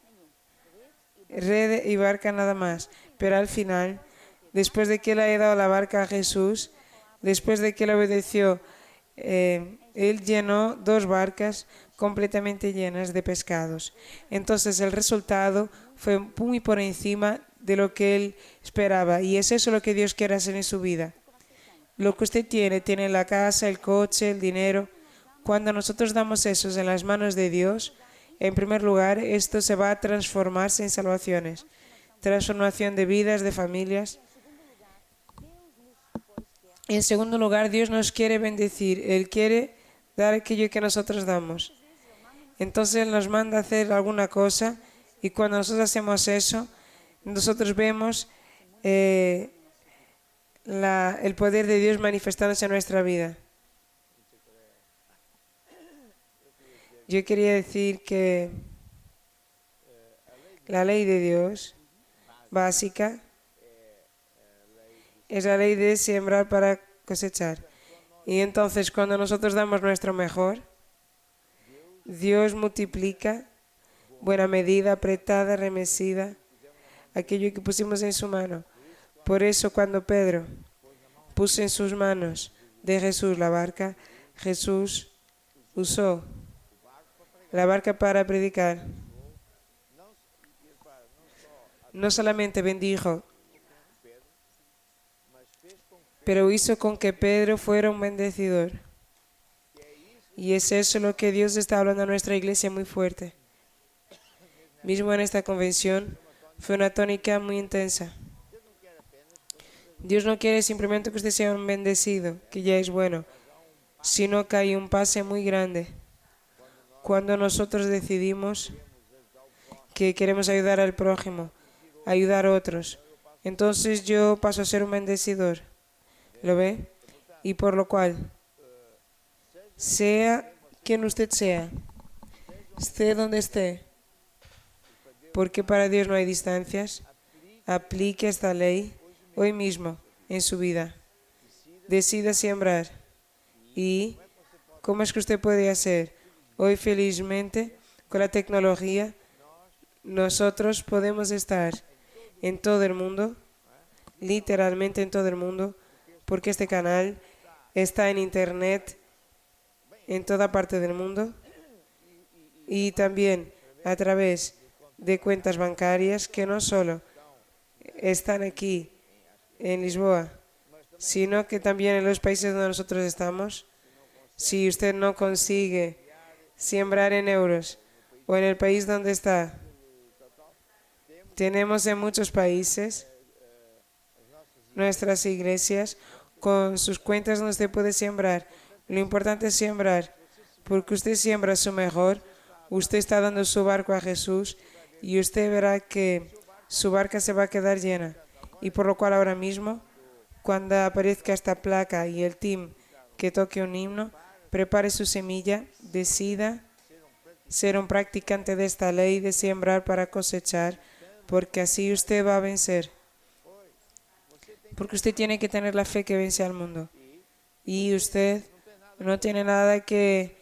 red y barca nada más. Pero al final, después de que él haya dado la barca a Jesús, después de que él obedeció, él llenó 2 barcas completamente llenas de pescados. Entonces el resultado fue muy por encima de lo que él esperaba. Y es eso lo que Dios quiere hacer en su vida. Lo que usted tiene la casa, el coche, el dinero. Cuando nosotros damos eso en las manos de Dios, en primer lugar, esto se va a transformarse en salvaciones. transformación de vidas, de familias. En segundo lugar, Dios nos quiere bendecir. Él quiere dar aquello que nosotros damos. Entonces Él nos manda a hacer alguna cosa y cuando nosotros hacemos eso, nosotros vemos el poder de Dios manifestándose en nuestra vida. Yo quería decir que la ley de Dios básica es la ley de sembrar para cosechar. Y entonces cuando nosotros damos nuestro mejor, Dios multiplica buena medida, apretada, remecida, aquello que pusimos en su mano. Por eso cuando Pedro puso en sus manos de Jesús la barca, Jesús usó la barca para predicar. No solamente bendijo, pero hizo con que Pedro fuera un bendecidor. Y es eso lo que Dios está hablando a nuestra iglesia muy fuerte. Mismo en esta convención fue una tónica muy intensa. Dios no quiere simplemente que usted sea un bendecido, que ya es bueno, sino que hay un pase muy grande. Cuando nosotros decidimos que queremos ayudar al prójimo, ayudar a otros, entonces yo paso a ser un bendecidor. ¿Lo ve? Y por lo cual, sea quien usted sea, esté donde esté, porque para Dios no hay distancias, aplique esta ley hoy mismo en su vida. Decida sembrar. ¿Y cómo es que usted puede hacer? Hoy felizmente, con la tecnología, nosotros podemos estar en todo el mundo, literalmente en todo el mundo, porque este canal está en internet en toda parte del mundo y también a través de cuentas bancarias que no solo están aquí en Lisboa, sino que también en los países donde nosotros estamos. Si usted no consigue sembrar en euros o en el país donde está, tenemos en muchos países nuestras iglesias con sus cuentas donde usted puede sembrar. Lo importante es sembrar, porque usted siembra su mejor, usted está dando su barco a Jesús y usted verá que su barca se va a quedar llena. Y por lo cual ahora mismo, cuando aparezca esta placa y el team que toque un himno, prepare su semilla, decida ser un practicante de esta ley de sembrar para cosechar, porque así usted va a vencer. Porque usted tiene que tener la fe que vence al mundo. Y usted no tiene nada que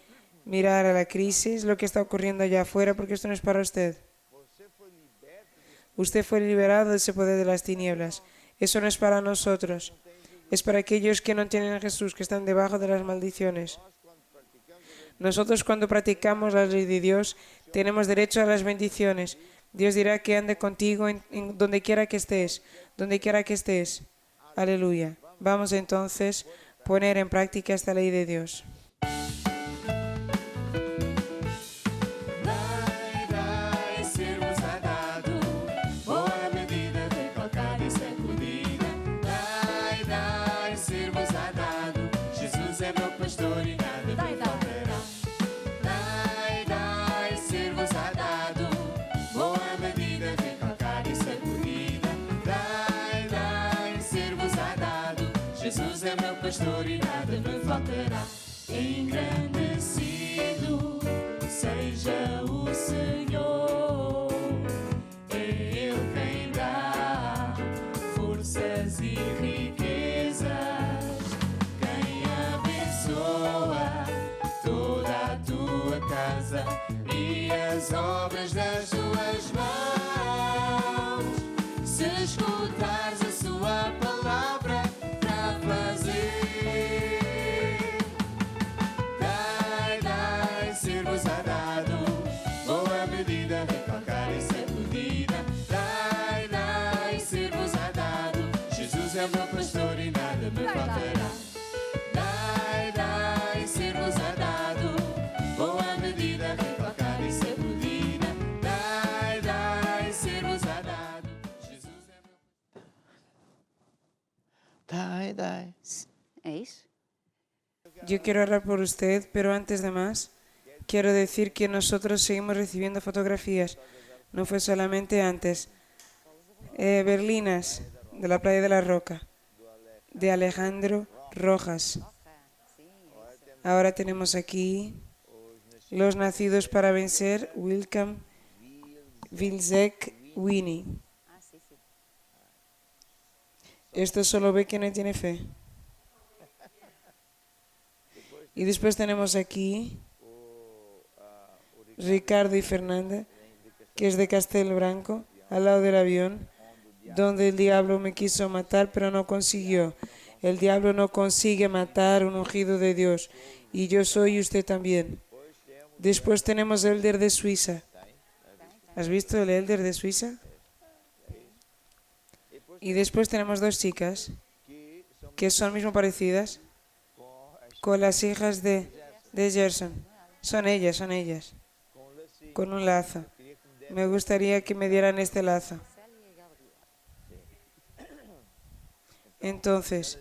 mirar a la crisis, lo que está ocurriendo allá afuera, porque esto no es para usted. Usted fue liberado de ese poder de las tinieblas. Eso no es para nosotros. Es para aquellos que no tienen a Jesús, que están debajo de las maldiciones. Nosotros cuando practicamos la ley de Dios, tenemos derecho a las bendiciones. Dios dirá que ande contigo en donde quiera que estés, donde quiera que estés. Aleluya. Vamos entonces a poner en práctica esta ley de Dios. Dai, ser-vos ha dado, boa medida de calcada e sacudida. Dai, ser-vos ha dado, Jesus é meu pastor e nada me faltará. Dai, ser-vos ha dado, boa medida de calcada e sacudida. Dai, ser-vos ha dado, Jesus é meu pastor e nada me faltará. Engrandecido seja o Senhor, é Ele quem dá forças e riquezas, quem abençoa toda a tua casa e as obras das tuas mãos. Se escutares a sua palavra para fazer, ser-vos ha dado, boa medida, recalcada e sacudida. Dai, ser-vos ha dado, Jesus é meu pastor e nada me faltará. Dai, ser-vos ha dado, boa medida, recalcada e sacudida. Dai, ser-vos ha dado. Yo quiero orar por usted, pero antes de más, quiero decir que nosotros seguimos recibiendo fotografías. No fue solamente antes. Berlinas, de la Playa de la Roca, de Alejandro Rojas. Ahora tenemos aquí los nacidos para vencer, Wilcam, Vilzek, Winnie. Esto solo ve quien no tiene fe. Y después tenemos aquí Ricardo y Fernanda, que es de Castelbranco, al lado del avión, donde el diablo me quiso matar, pero no consiguió. El diablo no consigue matar un ungido de Dios, y yo soy y usted también. Después tenemos el Elder de Suiza. ¿Has visto el Elder de Suiza? Y después tenemos dos chicas, que son mismo parecidas, con las hijas de Gerson. Son ellas, con un lazo. Me gustaría que me dieran este lazo. Entonces,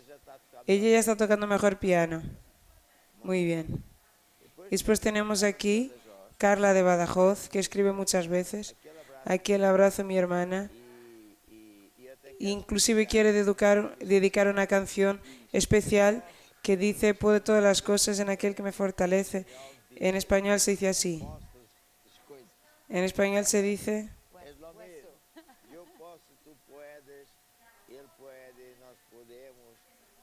ella ya está tocando mejor piano. Muy bien. Después tenemos aquí Carla de Badajoz, que escribe muchas veces. Aquí el abrazo a mi hermana. Inclusive quiere dedicar una canción especial que dice: puedo todas las cosas en aquel que me fortalece. En español se dice así. En español se dice: Es lo mismo. Yo puedo, tú puedes, él puede, nos podemos.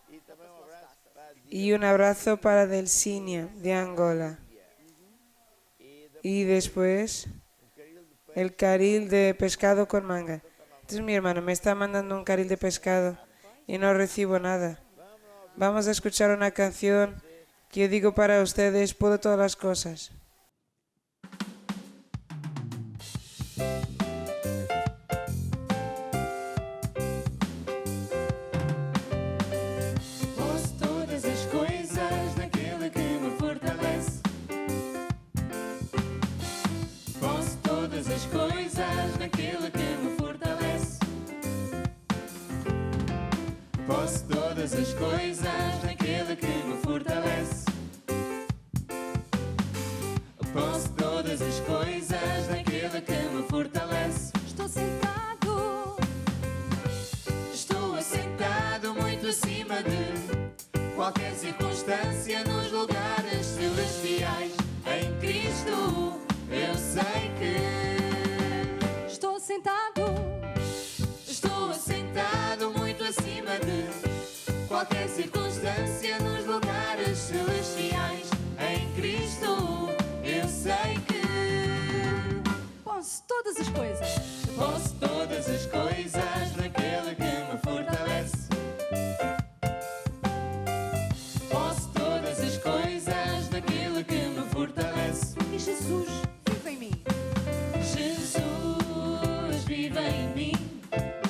Y también un abrazo para y un abrazo para Delcinia de Angola. Y después el carril de pescado con manga. Entonces mi hermano me está mandando un carril de pescado y no recibo nada. Vamos a escuchar una canción que yo digo para ustedes: puedo todas las cosas. Posso todas as coisas naquele que me fortalece. Posso todas as coisas naquele que me fortalece. Posso todas as coisas naquele que me fortalece. Posso todas as coisas naquele que me fortalece. Estou sentado, Estou assentado muito acima de qualquer circunstância nos lugares celestiais. Em Cristo eu sei que estou sentado, estou assentado muito acima de qualquer circunstância nos lugares celestiais. Em Cristo eu sei que posso todas as coisas. posso todas as coisas naquele que me fortalece. Posso todas as coisas naquele que me fortalece. E Jesus vive em mim. Jesus vive em mim.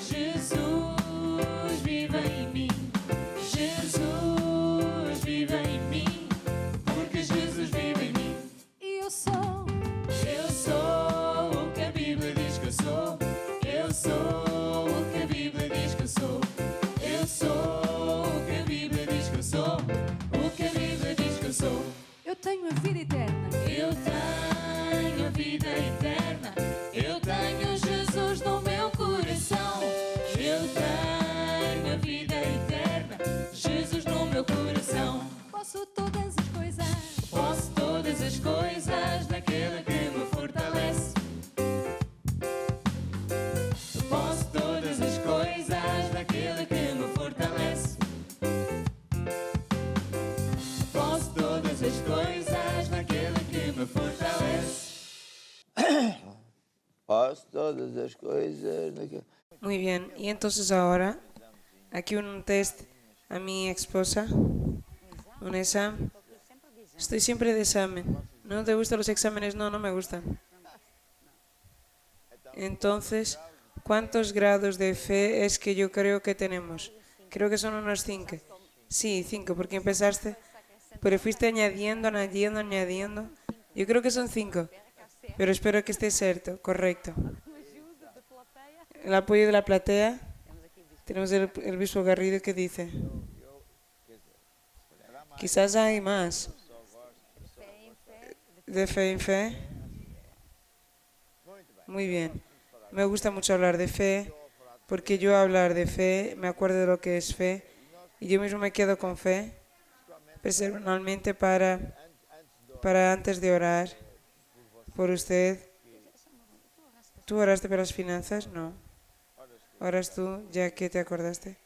Jesus vive em mim. Jesus vive em mim. Porque Jesus vive em mim. E eu sou Eu sou o que a Bíblia diz que eu sou. Eu sou o que a Bíblia diz que eu sou. Eu sou o que a Bíblia diz que eu sou. O que a Bíblia diz que eu sou. eu tenho a vida eterna. Eu tenho a vida eterna. Eu tenho Jesus no meu coração. Eu tenho a vida eterna. Jesus no meu coração. Posso todas as coisas. Posso todas as coisas naquele que me fortalece. Posso todas as coisas naquele que me fortalece. Posso todas as coisas naquele que me fortalece. Posso todas as coisas naquele. Muy bien, y entonces ahora, aquí un test a mi esposa, un examen. Estoy siempre de examen. ¿No te gustan los exámenes? No, no me gustan. Entonces, ¿cuántos grados de fe es que yo creo que tenemos? Creo que son unos 5. Sí, 5, porque empezaste, pero fuiste añadiendo. Yo creo que son 5, pero espero que esté cierto, correcto. El apoyo de la platea. Tenemos el obispo Garrido que dice Quizás hay más. Fé em fé. De fe en fe. Muy bien. Me gusta mucho hablar de fe, porque yo hablar de fe me acuerdo de lo que es fe y yo mismo me quedo con fe personalmente para antes de orar por usted. ¿Tú oraste por las finanzas? No. ¿Oras tú ya que te acordaste?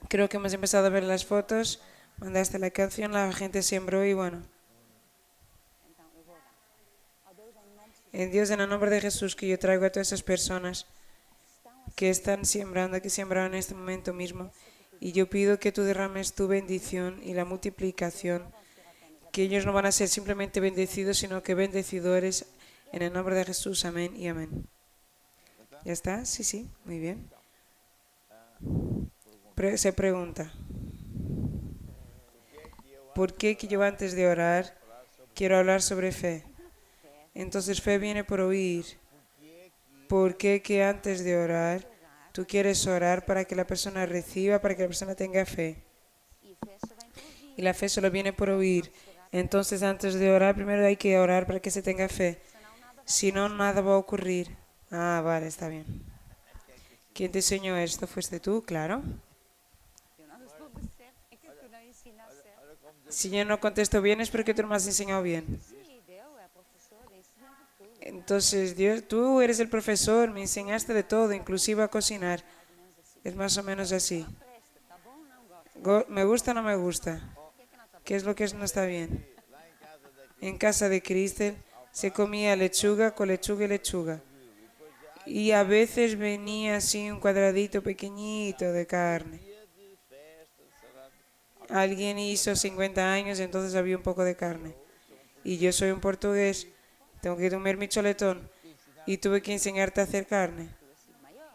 Creo que hemos empezado a ver las fotos, mandaste la canción, la gente sembró y bueno. Então eu vou orar. Ó Deus, em nome de En Dios, en el nombre de Jesús, que yo traigo a todas esas personas que están sembrando, que sembraron en este momento mismo. Y yo pido que tú derrames tu bendición y la multiplicación, que ellos no van a ser simplemente bendecidos, sino que bendecidores, en el nombre de Jesús. Amén y amén. ¿Ya está? Sí, sí, muy bien. Se pregunta, ¿por qué que yo antes de orar quiero hablar sobre fe? Entonces fe viene por oír. ¿Por qué que antes de orar tú quieres orar para que la persona reciba, para que la persona tenga fe? e fé só vem por ouvir. Y la fe solo viene por oír. Entonces antes de orar primero hay que orar para que se tenga fe. Si no, nada va a ocurrir. Ah, vale, está bien. ¿Quién te enseñó esto? ¿Fuiste tú? Claro. Eu não respondo certo, é que tu não ensina certo. Si yo no contesto bien es porque tú no me has enseñado bien. Sim, Deus é professor, ensina de tudo. Entonces, Dios, tú eres el profesor, me enseñaste de todo, inclusive a cocinar. Es más o menos así. Presta, tá bom ou não gosta? ¿Me gusta o no me gusta? O que que não tá bom? ¿Qué es lo que no está bien? En casa de Cristel se comía lechuga con lechuga y lechuga. Y a veces venía así un cuadradito pequeñito de carne. Alguien hizo 50 años, entonces había un poco de carne. Y yo soy un portugués, tengo que comer mi choletón. Y tuve que enseñarte a hacer carne. Assim, maior.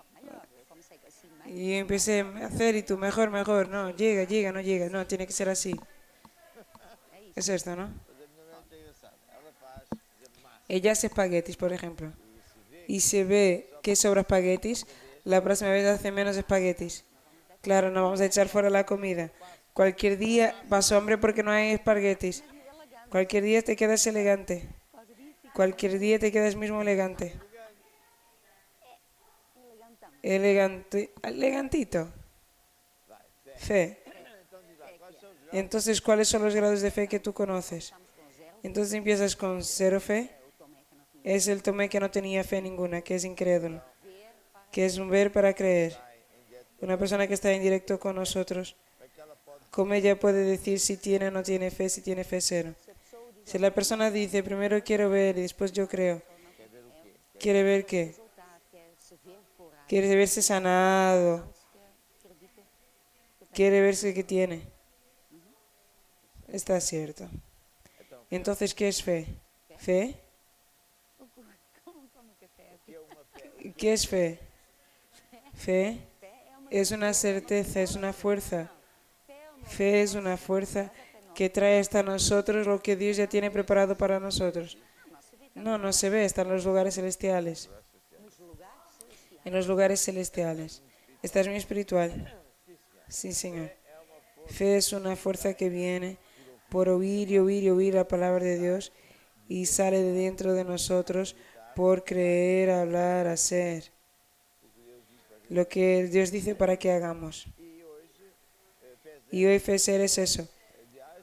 Eu comecei assim, maior. Y empecé a hacer y tú, mejor. No, llega, no llega. No, tiene que ser así. Es esto, ¿no? Ella hace espaguetis, por ejemplo. Y se ve que sobra espaguetis, la próxima vez hace menos espaguetis. Claro, no vamos a echar fuera la comida. Cualquier día paso hambre porque no hay espaguetis. Cualquier día te quedas elegante. Cualquier día te quedas mismo elegante. Elegantito. Fe. Entonces, ¿cuáles son los grados de fe que tú conoces? Entonces empiezas con cero fe. Es el Tomé que no tenía fe ninguna, que es incrédulo. Que es un ver para creer. Una persona que está en directo con nosotros. ¿Cómo ella puede decir si tiene o no tiene fe, si tiene fe cero? Si la persona dice, primero quiero ver y después yo creo. ¿Quiere ver qué? Resultado, quer se ver curado. Quiere verse sanado. Quer acredita. Quiere verse que tiene. Está cierto. Entonces, ¿qué es fe? ¿Fe? Como que fé? ¿Qué es fe? Fe es una certeza, es una fuerza. Fe es una fuerza que trae hasta nosotros lo que Dios ya tiene preparado para nosotros. No se ve, está en los lugares celestiales. En los lugares celestiales. Esta es muy espiritual. Sí, Señor. Fe es una fuerza que viene por oír y oír y oír la palabra de Dios y sale de dentro de nosotros por creer, hablar, hacer. Lo que Dios dice para que hagamos. Y hoy fe ser es eso.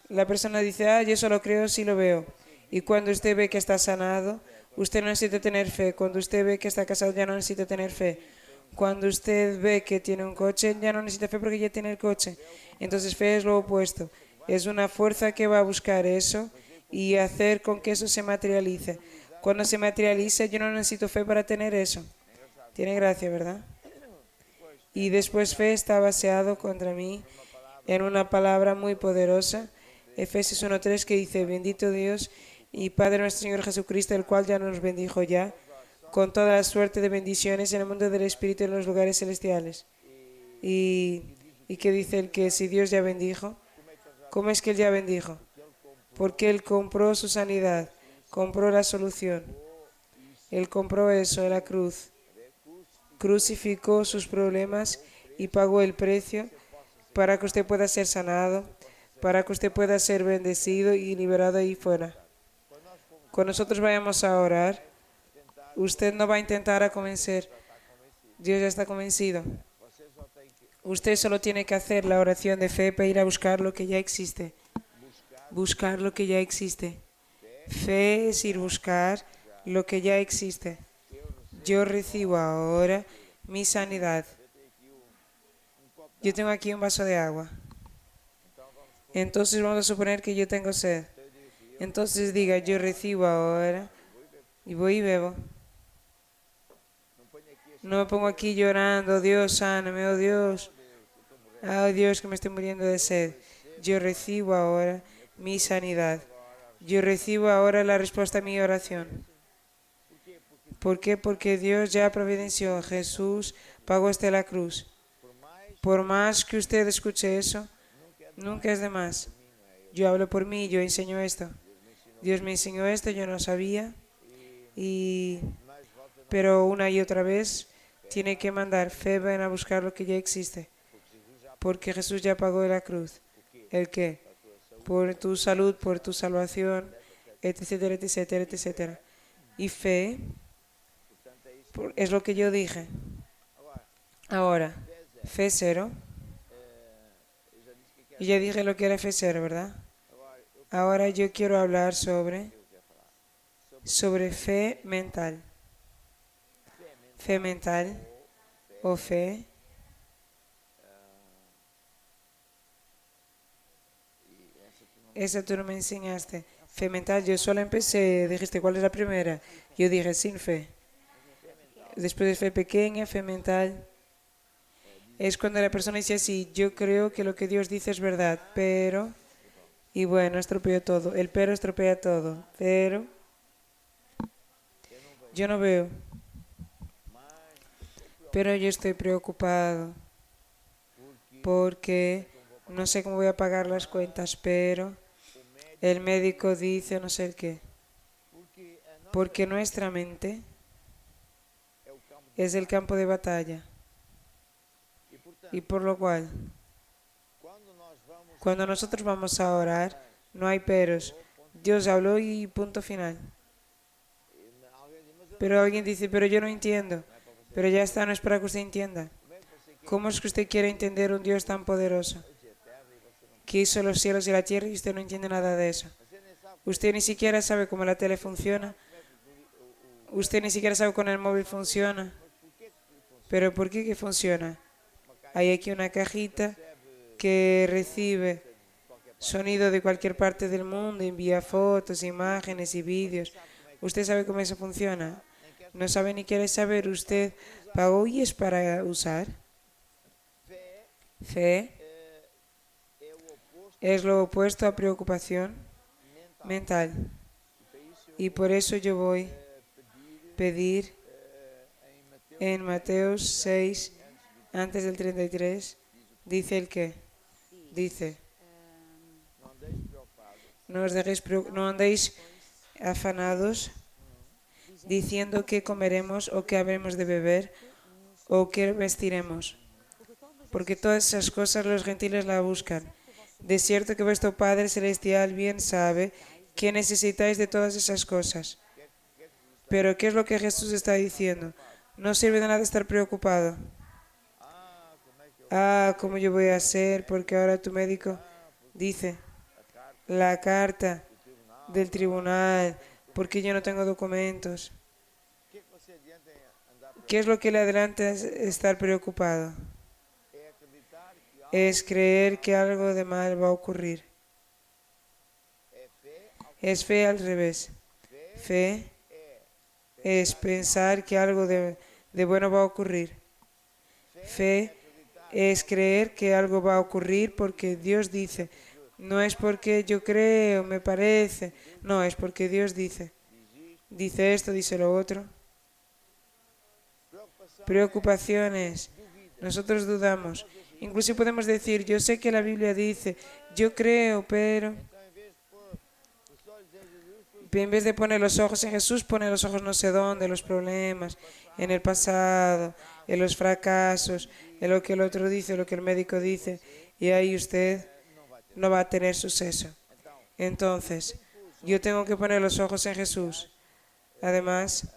La persona dice, yo solo creo si lo veo. Y cuando usted ve que está sanado, usted no necesita tener fe. Cuando usted ve que está casado, ya no necesita tener fe. Cuando usted ve que tiene un coche, ya no necesita fe porque ya tiene el coche. Entonces fe es lo opuesto. Es una fuerza que va a buscar eso y hacer con que eso se materialice. Cuando se materializa, yo no necesito fe para tener eso. Tiene gracia, ¿verdad? Y después fe está baseado contra mí en una palabra muy poderosa, Efesios 1:3, que dice, bendito Dios y Padre nuestro Señor Jesucristo, el cual ya nos bendijo ya, con toda la suerte de bendiciones en el mundo del Espíritu y en los lugares celestiales. Y que dice el que si Dios ya bendijo, ¿cómo es que Él ya bendijo? Porque Él compró su sanidad, compró la solución. Él compró eso en la cruz. Crucificó sus problemas y pagó el precio para que usted pueda ser sanado, para que usted pueda ser bendecido y liberado ahí fuera. Cuando nosotros vayamos a orar, usted no va a intentar a convencer. Dios ya está convencido. Usted solo tiene que hacer la oración de fe para ir a buscar lo que ya existe. Buscar lo que ya existe. Fe es ir a buscar lo que ya existe. Yo recibo ahora mi sanidad. Yo tengo aquí un vaso de agua. Entonces vamos a suponer que yo tengo sed. Entonces diga, yo recibo ahora y voy y bebo. No me pongo aquí llorando, Dios, sáname, oh Dios. Oh Dios, que me estoy muriendo de sed. Yo recibo ahora mi sanidad. Yo recibo ahora la respuesta a mi oración. ¿Por qué? Porque Dios ya providenció. Jesús pagó hasta la cruz. Por más que usted escuche eso, nunca es de más. Yo hablo por mí, yo enseño esto. Dios me enseñó esto, yo no sabía. Pero una y otra vez tiene que mandar fe, ven a buscar lo que ya existe. Porque Jesús ya pagó la cruz. ¿El qué? Por tu salud, por tu salvación, etcétera, etcétera, etcétera. Y fe es lo que yo dije. Ahora, fe cero. Y ya dije lo que era fe cero, ¿verdad? Ahora yo quiero hablar sobre fe mental. Fe mental o fe. Esa tú no me enseñaste. Fe mental, yo solo empecé, dijiste, ¿cuál es la primera? Yo dije, sin fe. Después de fe pequeña, fe mental. Es cuando la persona dice así, yo creo que lo que Dios dice es verdad, pero... Y bueno, estropeo todo. El pero estropea todo. Pero... Yo no veo. Pero yo estoy preocupado. Porque no sé cómo voy a pagar las cuentas, pero... El médico dice no sé el qué. Porque nuestra mente es el campo de batalla. Y por lo cual, cuando nosotros vamos a orar, no hay peros. Dios habló y punto final. Pero alguien dice, pero yo no entiendo. Pero ya está, no es para que usted entienda. ¿Cómo es que usted quiere entender un Dios tan poderoso? Que hizo los cielos y la tierra y usted no entiende nada de eso. Usted ni siquiera sabe cómo la tele funciona. Usted ni siquiera sabe cómo el móvil funciona. ¿Pero por qué que funciona? Hay aquí una cajita que recibe sonido de cualquier parte del mundo, envía fotos, imágenes y vídeos. ¿Usted sabe cómo eso funciona? No sabe ni quiere saber. Usted pagó y es para usar. Fe es lo opuesto a preocupación mental. Y por eso yo voy a pedir en Mateo 6, antes del 33, dice el qué. Dice, no andéis afanados diciendo qué comeremos o qué habremos de beber o qué vestiremos. Porque todas esas cosas los gentiles la buscan. De cierto que vuestro Padre Celestial bien sabe que necesitáis de todas esas cosas. Pero ¿qué es lo que Jesús está diciendo? No sirve de nada estar preocupado. ¿Cómo yo voy a hacer? Porque ahora tu médico dice la carta del tribunal, porque yo no tengo documentos. ¿Qué es lo que le adelanta estar preocupado? Es creer que algo de mal va a ocurrir. Es fe al revés. Fe es pensar que algo de bueno va a ocurrir. Fe es creer que algo va a ocurrir porque Dios dice. No es porque yo creo, me parece. No, es porque Dios dice. Dice esto, dice lo otro. Preocupaciones. Nosotros dudamos. Incluso podemos decir, yo sé que la Biblia dice, yo creo, pero... En vez de poner los ojos en Jesús, pone los ojos no sé dónde, los problemas, en el pasado, en los fracasos, en lo que el otro dice, lo que el médico dice. y ahí usted no va a tener suceso. Entonces, yo tengo que poner los ojos en Jesús. Además,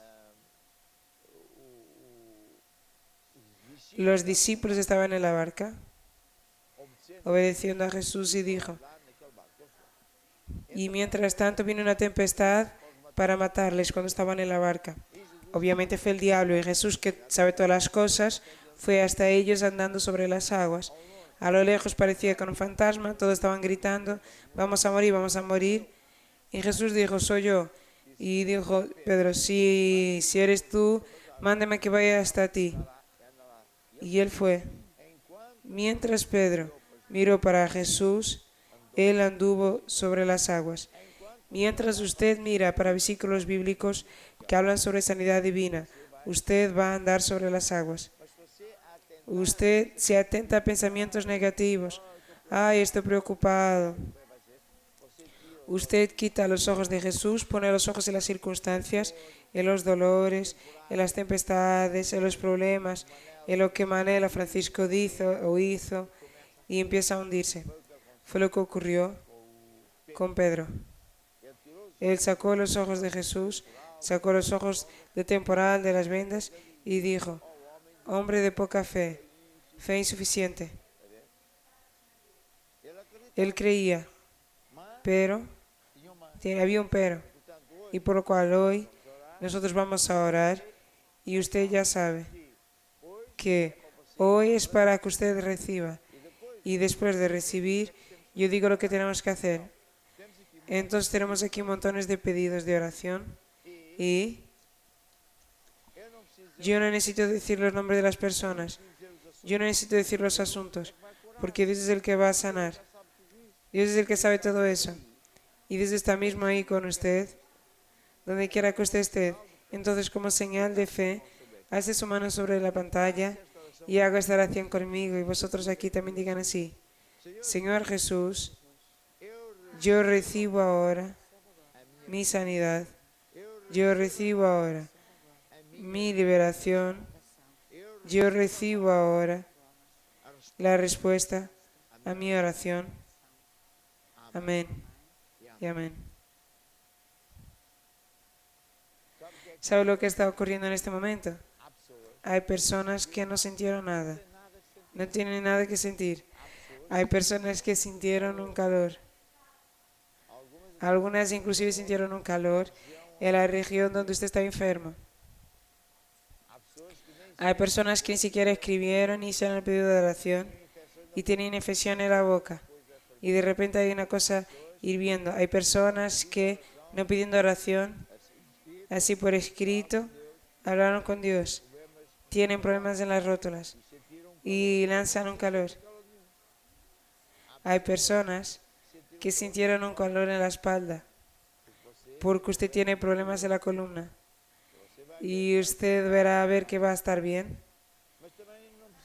los discípulos estaban en la barca, obedeciendo a Jesús, y dijo, y mientras tanto vino una tempestad para matarles cuando estaban en la barca. Obviamente fue el diablo, y Jesús, que sabe todas las cosas, fue hasta ellos andando sobre las aguas. A lo lejos parecía que era un fantasma, todos estaban gritando, vamos a morir, vamos a morir. Y Jesús dijo, soy yo. Y dijo Pedro, si eres tú, mándame que vaya hasta ti. Y él fue. Mientras Pedro miró para Jesús, él anduvo sobre las aguas. Mientras usted mira para versículos bíblicos que hablan sobre sanidad divina, usted va a andar sobre las aguas. Usted se atenta a pensamientos negativos. Ay, estoy preocupado. Usted quita los ojos de Jesús, pone los ojos en las circunstancias, en los dolores, en las tempestades, en los problemas, en lo que Manela Francisco hizo, y empieza a hundirse. Fue lo que ocurrió con Pedro. Él sacó los ojos de Jesús, sacó los ojos de temporal de las vendas y dijo, hombre de poca fe, fe insuficiente. Él creía, pero había un pero, y por lo cual hoy nosotros vamos a orar, y usted ya sabe que hoy es para que usted reciba, y después de recibir, yo digo lo que tenemos que hacer. Entonces tenemos aquí montones de pedidos de oración, y yo no necesito decir los nombres de las personas, yo no necesito decir los asuntos, porque Dios es el que va a sanar. Dios es el que sabe todo eso. Y Dios está mismo ahí con usted, donde quiera que usted esté. Entonces, como señal de fe, alce su mano sobre la pantalla y haga esta oración conmigo. Y vosotros aquí también digan así. Señor Jesús, yo recibo ahora mi sanidad. Yo recibo ahora mi liberación. Yo recibo ahora la respuesta a mi oración. Amén y amén. ¿Sabe lo que está ocurriendo en este momento? Hay personas que no sintieron nada. No tienen nada que sentir. Hay personas que sintieron un calor. Algunas inclusive sintieron un calor en la región donde usted está enfermo. Hay personas que ni siquiera escribieron ni hicieron el pedido de oración y tienen infección en la boca. Y de repente hay una cosa hirviendo. Hay personas que no pidiendo oración, así por escrito, hablaron con Dios. Tienen problemas en las rótulas y lanzan un calor. Hay personas que sintieron un calor en la espalda porque usted tiene problemas en la columna. Y usted verá a ver que va a estar bien,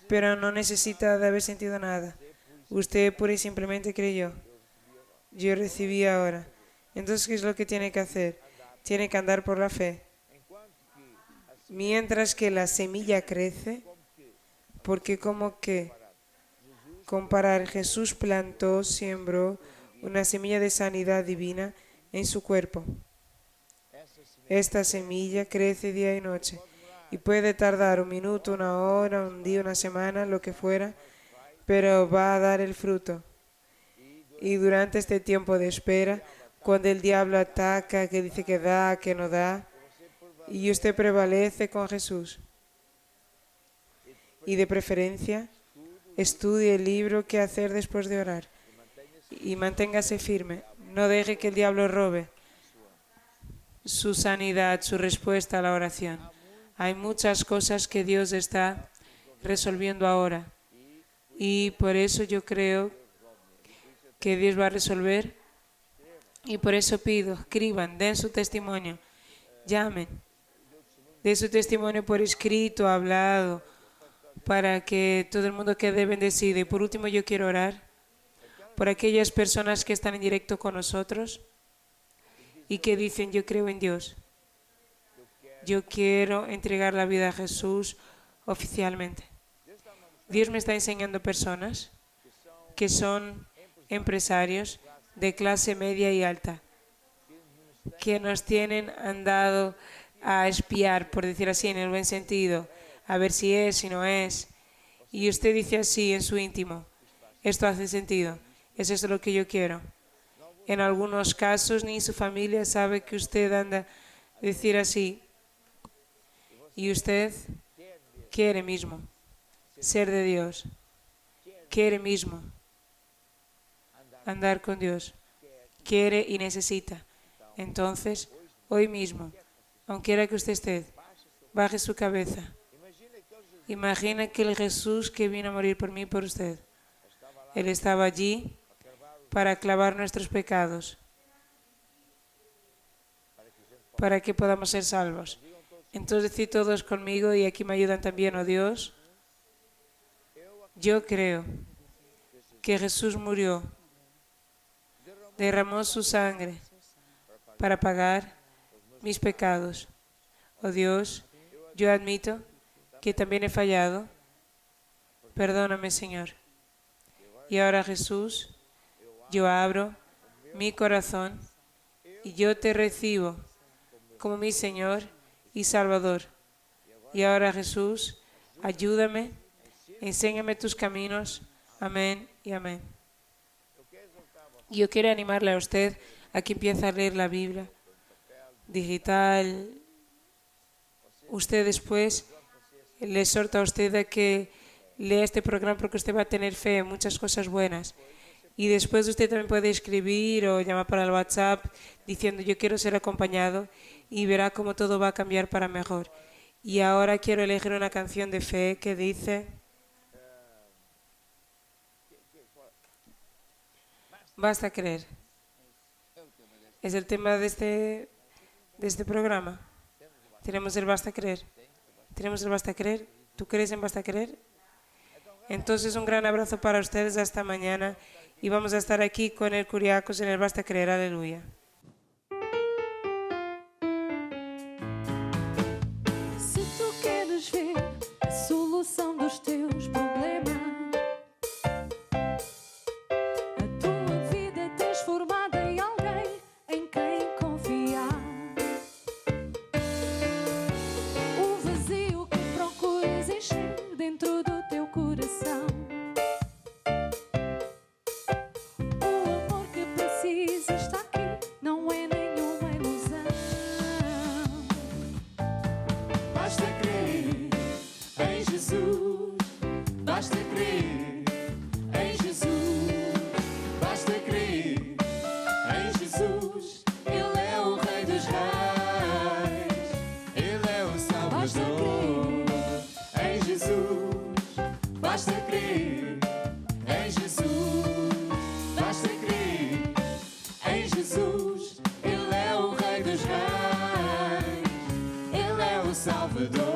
pero no necesita de haber sentido nada. Usted pura y simplemente creyó. Yo recibí ahora. Entonces, ¿qué es lo que tiene que hacer? Tiene que andar por la fe. Mientras que la semilla crece, porque como que comparar, Jesús plantó, sembró una semilla de sanidad divina en su cuerpo. Esta semilla crece día y noche y puede tardar un minuto, una hora, un día, una semana, lo que fuera, pero va a dar el fruto. Y durante este tiempo de espera, cuando el diablo ataca, que dice que da, que no da, y usted prevalece con Jesús. Y de preferencia, estudie el libro ¿Qué hacer después de orar? Y manténgase firme. No deje que el diablo robe su sanidad, su respuesta a la oración. Hay muchas cosas que Dios está resolviendo ahora. Y por eso yo creo que Dios va a resolver. Y por eso pido, escriban, den su testimonio, llamen, den su testimonio por escrito, hablado, para que todo el mundo quede bendecido. Y por último yo quiero orar por aquellas personas que están en directo con nosotros y que dicen, yo creo en Dios. Yo quiero entregar la vida a Jesús oficialmente. Dios me está enseñando personas que son empresarios de clase media y alta, que nos tienen andado a espiar, por decir así, en el buen sentido, a ver si es, si no es. Y usted dice así en su íntimo, esto hace sentido, es esto lo que yo quiero. En algunos casos ni su familia sabe que usted anda a decir así. Y usted quiere mismo ser de Dios, quiere mismo andar con Dios, quiere y necesita. Entonces, hoy mismo, aunque quiera que usted esté, baje su cabeza. Imagina que el Jesús que vino a morir por mí y por usted, Él estaba allí para clavar nuestros pecados, para que podamos ser salvos. Entonces, decid todos conmigo, y aquí me ayudan también, oh Dios, yo creo que Jesús murió, derramó su sangre para pagar mis pecados. Oh Dios, yo admito que también he fallado. Perdóname, Señor. Y ahora, Jesús, yo abro mi corazón y yo te recibo como mi Señor y Salvador. Y ahora, Jesús, ayúdame, enséñame tus caminos. Amén y amén. Y yo quiero animarle a usted a que empiece a leer la Biblia digital. Usted después le exhorta a usted a que lea este programa, porque usted va a tener fe en muchas cosas buenas. Y después usted también puede escribir o llamar para el WhatsApp diciendo yo quiero ser acompañado, y verá cómo todo va a cambiar para mejor. Y ahora quiero elegir una canción de fe que dice: Basta creer. Es el tema de este programa. Tenemos el basta creer. Tenemos el basta creer. ¿Tú crees en basta creer? Entonces, un gran abrazo para ustedes hasta mañana, y vamos a estar aquí con el Curiacos en el basta creer. Aleluya. Se tu queres ver a solução dos teus problemas, a tua vida é transformada em alguém em quem confiar. O vazio que procuras encher dentro do teu coração, o amor que precisas está aqui, não é nenhuma ilusão. Basta crer em Jesus, basta crer em Jesus, basta crer em Jesus. Ele é o Rei dos Reis, Ele é o Salvador. Em Jesus, basta crer em Jesus, basta crer em Jesus. Ele é o Rei dos Reis, Ele é o Salvador.